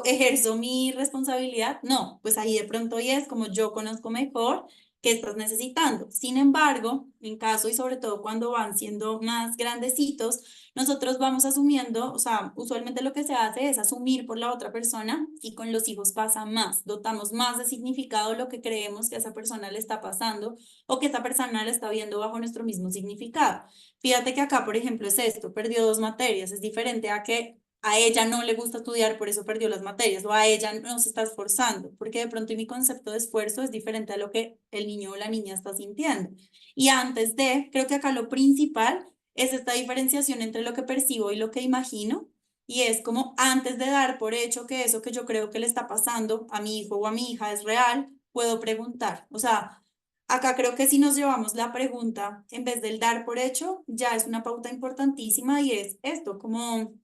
ejerzo mi responsabilidad. No, pues ahí de pronto y es como yo conozco mejor qué estás necesitando. Sin embargo, en caso y sobre todo cuando van siendo más grandecitos, nosotros vamos asumiendo, o sea, usualmente lo que se hace es asumir por la otra persona y con los hijos pasa más, dotamos más de significado lo que creemos que a esa persona le está pasando o que esa persona le está viendo bajo nuestro mismo significado. Fíjate que acá, por ejemplo, es esto, perdió 2 materias, es diferente a que a ella no le gusta estudiar, por eso perdió las materias, o a ella no se está esforzando, porque de pronto mi concepto de esfuerzo es diferente a lo que el niño o la niña está sintiendo. Y antes de, creo que acá lo principal es esta diferenciación entre lo que percibo y lo que imagino. Y es como antes de dar por hecho que eso que yo creo que le está pasando a mi hijo o a mi hija es real, puedo preguntar. O sea, acá creo que si nos llevamos la pregunta en vez del dar por hecho, ya es una pauta importantísima y es esto, como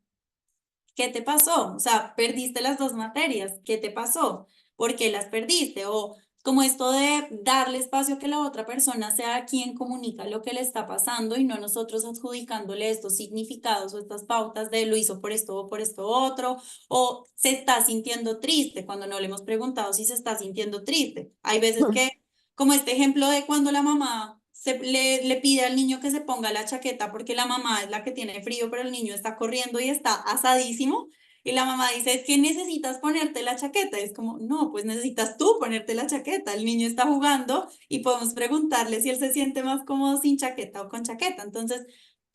¿qué te pasó? O sea, perdiste las 2 materias. ¿Qué te pasó? ¿Por qué las perdiste? O como esto de darle espacio a que la otra persona sea quien comunica lo que le está pasando y no nosotros adjudicándole estos significados o estas pautas de lo hizo por esto o por esto otro, o se está sintiendo triste cuando no le hemos preguntado si se está sintiendo triste. Hay veces que, como este ejemplo de cuando la mamá le pide al niño que se ponga la chaqueta porque la mamá es la que tiene frío, pero el niño está corriendo y está asadísimo. Y la mamá dice, es que necesitas ponerte la chaqueta. Y es como, no, pues necesitas tú ponerte la chaqueta. El niño está jugando y podemos preguntarle si él se siente más cómodo sin chaqueta o con chaqueta. Entonces,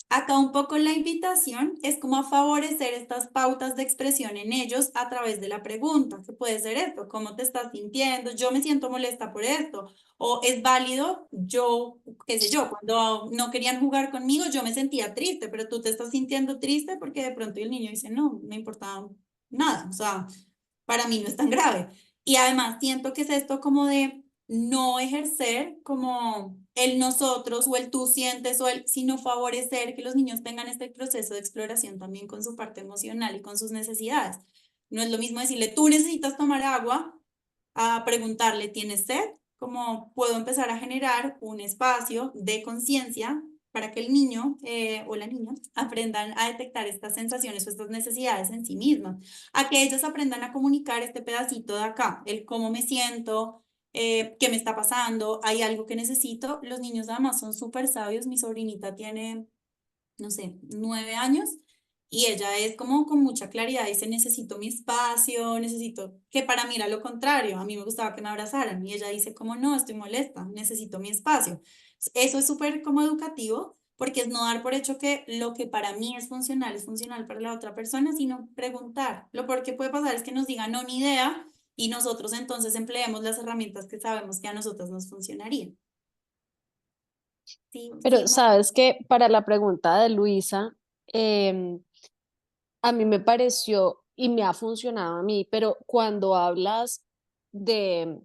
acá un poco la invitación es como a favorecer estas pautas de expresión en ellos a través de la pregunta, que puede ser esto, ¿cómo te estás sintiendo? Yo me siento molesta por esto. O es válido, yo, qué sé yo, cuando no querían jugar conmigo, yo me sentía triste, pero tú te estás sintiendo triste porque de pronto el niño dice, no, me importa nada, o sea, para mí no es tan grave. Y además siento que es esto como de no ejercer como el nosotros o el tú sientes o el, sino favorecer que los niños tengan este proceso de exploración también con su parte emocional y con sus necesidades. No es lo mismo decirle, tú necesitas tomar agua, a preguntarle, ¿tienes sed? Como puedo empezar a generar un espacio de conciencia para que el niño o la niña aprendan a detectar estas sensaciones o estas necesidades en sí mismas, a que ellos aprendan a comunicar este pedacito de acá, el cómo me siento, qué me está pasando, hay algo que necesito. Los niños además son súper sabios, mi sobrinita tiene, no sé, 9 años. Y ella es como con mucha claridad, dice, necesito mi espacio, necesito, que para mí era lo contrario, a mí me gustaba que me abrazaran y ella dice como no, estoy molesta, necesito mi espacio. Eso es súper como educativo porque es no dar por hecho que lo que para mí es funcional para la otra persona, sino preguntar. Lo peor que puede pasar es que nos digan no, ni idea y nosotros entonces empleemos las herramientas que sabemos que a nosotros nos funcionarían. Sí, Pero sí, sabes que para la pregunta de Luisa, em, a mí me pareció y me ha funcionado a mí, pero cuando hablas de,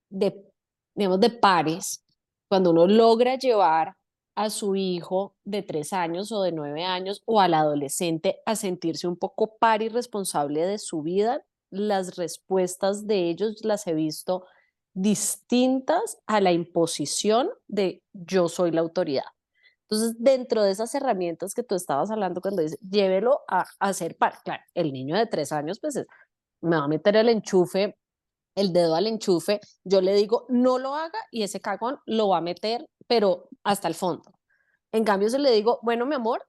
de, digamos, de pares, cuando uno logra llevar a su hijo de 3 años o de 9 años o al adolescente a sentirse un poco par y responsable de su vida, las respuestas de ellos las he visto distintas a la imposición de yo soy la autoridad. Entonces, dentro de esas herramientas que tú estabas hablando cuando dices, llévelo a hacer par, claro, el niño de 3 años, pues me va a meter el enchufe, el dedo al enchufe, yo le digo, no lo haga y ese cagón lo va a meter, pero hasta el fondo. En cambio, si le digo, bueno, mi amor,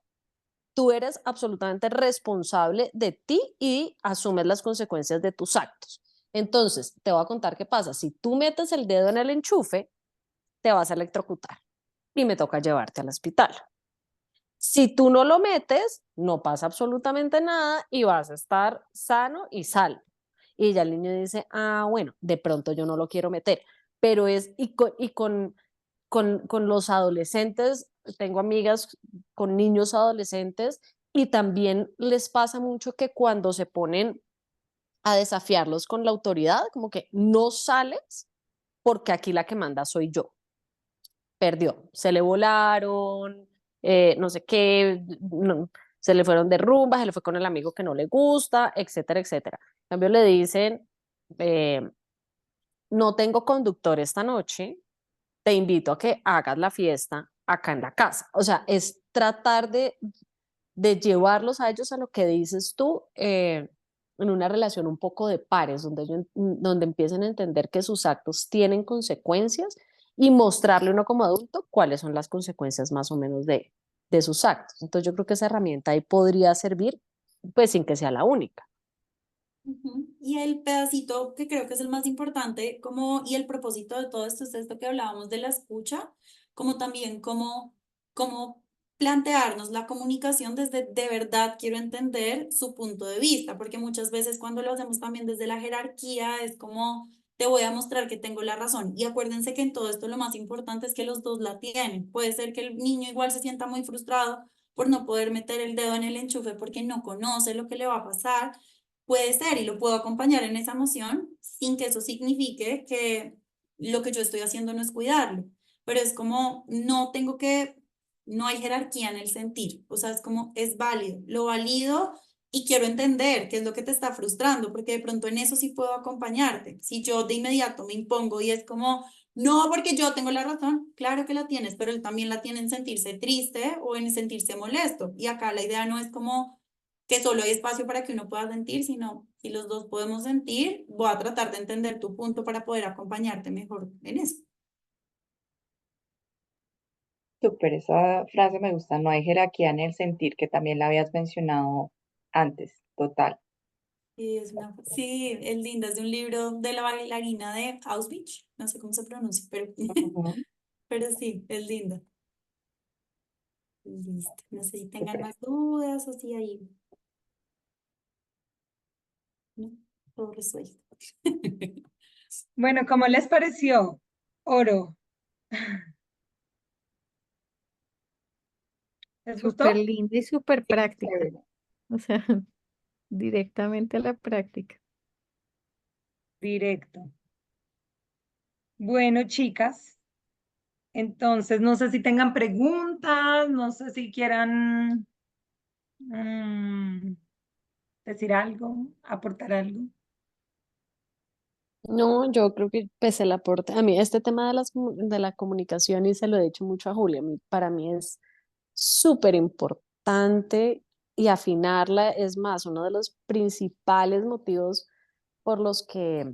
tú eres absolutamente responsable de ti y asumes las consecuencias de tus actos. Entonces, te voy a contar qué pasa. Si tú metes el dedo en el enchufe, te vas a electrocutar y me toca llevarte al hospital. Si tú no lo metes, no pasa absolutamente nada y vas a estar sano y salvo. Y ya el niño dice, ah, bueno, de pronto yo no lo quiero meter. Pero es, con los adolescentes, tengo amigas con niños adolescentes y también les pasa mucho que cuando se ponen a desafiarlos con la autoridad, como que no sales porque aquí la que manda soy yo. Perdió, se le volaron, no sé qué, no, se le fueron de rumba, se le fue con el amigo que no le gusta, etcétera, etcétera. En cambio le dicen, eh, no tengo conductor esta noche, te invito a que hagas la fiesta acá en la casa. O sea, es tratar de llevarlos a ellos a lo que dices tú, en una relación un poco de pares, donde empiecen a entender que sus actos tienen consecuencias y mostrarle uno como adulto cuáles son las consecuencias más o menos de sus actos. Entonces yo creo que esa herramienta ahí podría servir, pues sin que sea la única. Ujú. Y el pedacito que creo que es el más importante, como, y el propósito de todo esto es esto que hablábamos de la escucha, como también como plantearnos la comunicación desde de verdad quiero entender su punto de vista, porque muchas veces cuando lo hacemos también desde la jerarquía es como te voy a mostrar que tengo la razón. Y acuérdense que en todo esto lo más importante es que los dos la tienen. Puede ser que el niño igual se sienta muy frustrado por no poder meter el dedo en el enchufe porque no conoce lo que le va a pasar. Puede ser y lo puedo acompañar en esa emoción sin que eso signifique que lo que yo estoy haciendo no es cuidarlo, pero es como no tengo que, no hay jerarquía en el sentir, o sea, es como es válido, lo valido y quiero entender qué es lo que te está frustrando, porque de pronto en eso sí puedo acompañarte. Si yo de inmediato me impongo y es como, no, porque yo tengo la razón, claro que la tienes, pero él también la tiene en sentirse triste o en sentirse molesto. Y acá la idea no es como que solo hay espacio para que uno pueda sentir, sino si los dos podemos sentir, voy a tratar de entender tu punto para poder acompañarte mejor en eso. Súper, esa frase me gusta, no hay jerarquía en el sentir, que también la habías mencionado antes, total. Sí, es linda, es de un libro de la bailarina de Auschwitz, no sé cómo se pronuncia, pero, Ujú, pero sí, es linda. Listo, no sé si tengan súper. más dudas o si ahí, ¿no? Todo resuelto. Bueno, ¿cómo les pareció? Oro, ¿les Súper gustó? linda y súper práctica. Chévere. O sea, directamente a la práctica. Directo. Bueno, chicas, entonces no sé si tengan preguntas, no sé si quieran mm, decir algo, aportar algo. No, yo creo que pese el aporte, a mí este tema de la comunicación, y se lo he dicho mucho a Julia, para mí es súper importante y afinarla es más, uno de los principales motivos por los que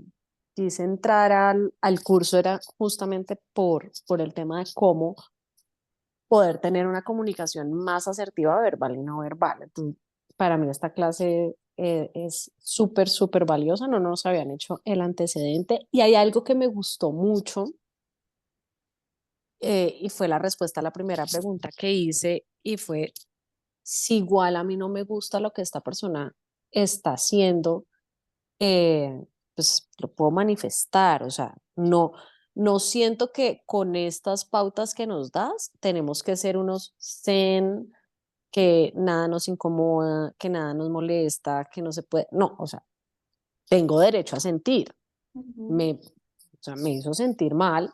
quise entrar al curso era justamente por el tema de cómo poder tener una comunicación más asertiva verbal y no verbal. Entonces, para mí esta clase es súper, súper valiosa, no nos habían hecho el antecedente y hay algo que me gustó mucho, y fue la respuesta a la primera pregunta que hice y fue, si igual a mí no me gusta lo que esta persona está haciendo, pues lo puedo manifestar, o sea, no siento que con estas pautas que nos das tenemos que ser unos zen, que nada nos incomoda, que nada nos molesta, que no se puede, no, o sea, tengo derecho a sentir, Ujú, o sea, me hizo sentir mal,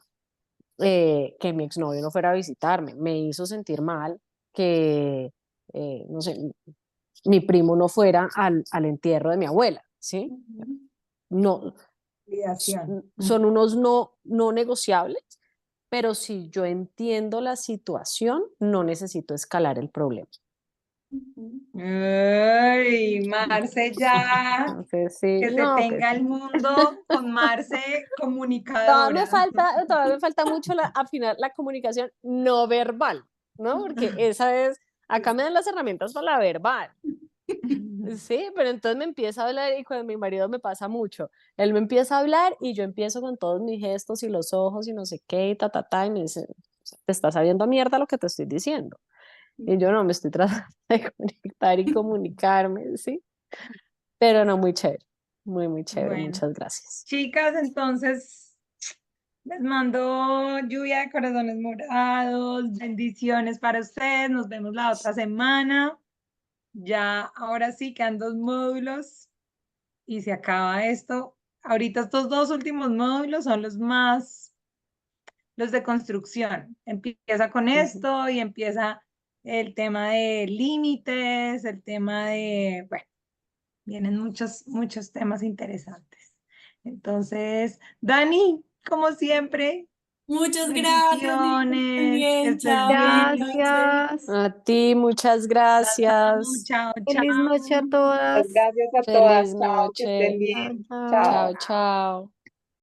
que mi exnovio no fuera a visitarme, me hizo sentir mal que, no sé, mi primo no fuera al entierro de mi abuela, ¿sí? ujú. No, Validación. son unos no negociables, pero si yo entiendo la situación, no necesito escalar el problema. Ujú. Ay, Marce ya, Entonces, sí, que se no, pues tenga el mundo con Marce comunicadora. todavía me falta mucho afinar la comunicación no verbal, ¿no? Porque esa es, acá me dan las herramientas para la verbal. Sí, pero entonces me empieza a hablar y con mi marido me pasa mucho. Él me empieza a hablar y yo empiezo con todos mis gestos y los ojos y no sé qué, y y me dice, "O sea, te está sabiendo a mierda lo que te estoy diciendo". Y yo no, me estoy tratando de conectar y comunicarme, ¿sí? Pero no, muy chévere, muy, muy chévere, Bueno, muchas gracias. chicas, entonces les mando lluvia de corazones morados, bendiciones para ustedes, nos vemos la otra semana. Ya, ahora sí quedan 2 módulos y se acaba esto. Ahorita estos 2 últimos módulos son los de construcción. Empieza con Ujú. esto y empieza el tema de límites, el tema de, bueno, vienen muchos, muchos temas interesantes. Entonces, Dani, como siempre, Muchas gracias, niños, que estén bendiciones, que bien, estés chao, bien. feliz noche. Gracias. A ti, muchas Las amo, gracias. chao, Feliz noche a chao. Muchas todas. gracias a todas. Feliz Chao, que estén noche. Chao, bien. chao. Chao. Chao, chao.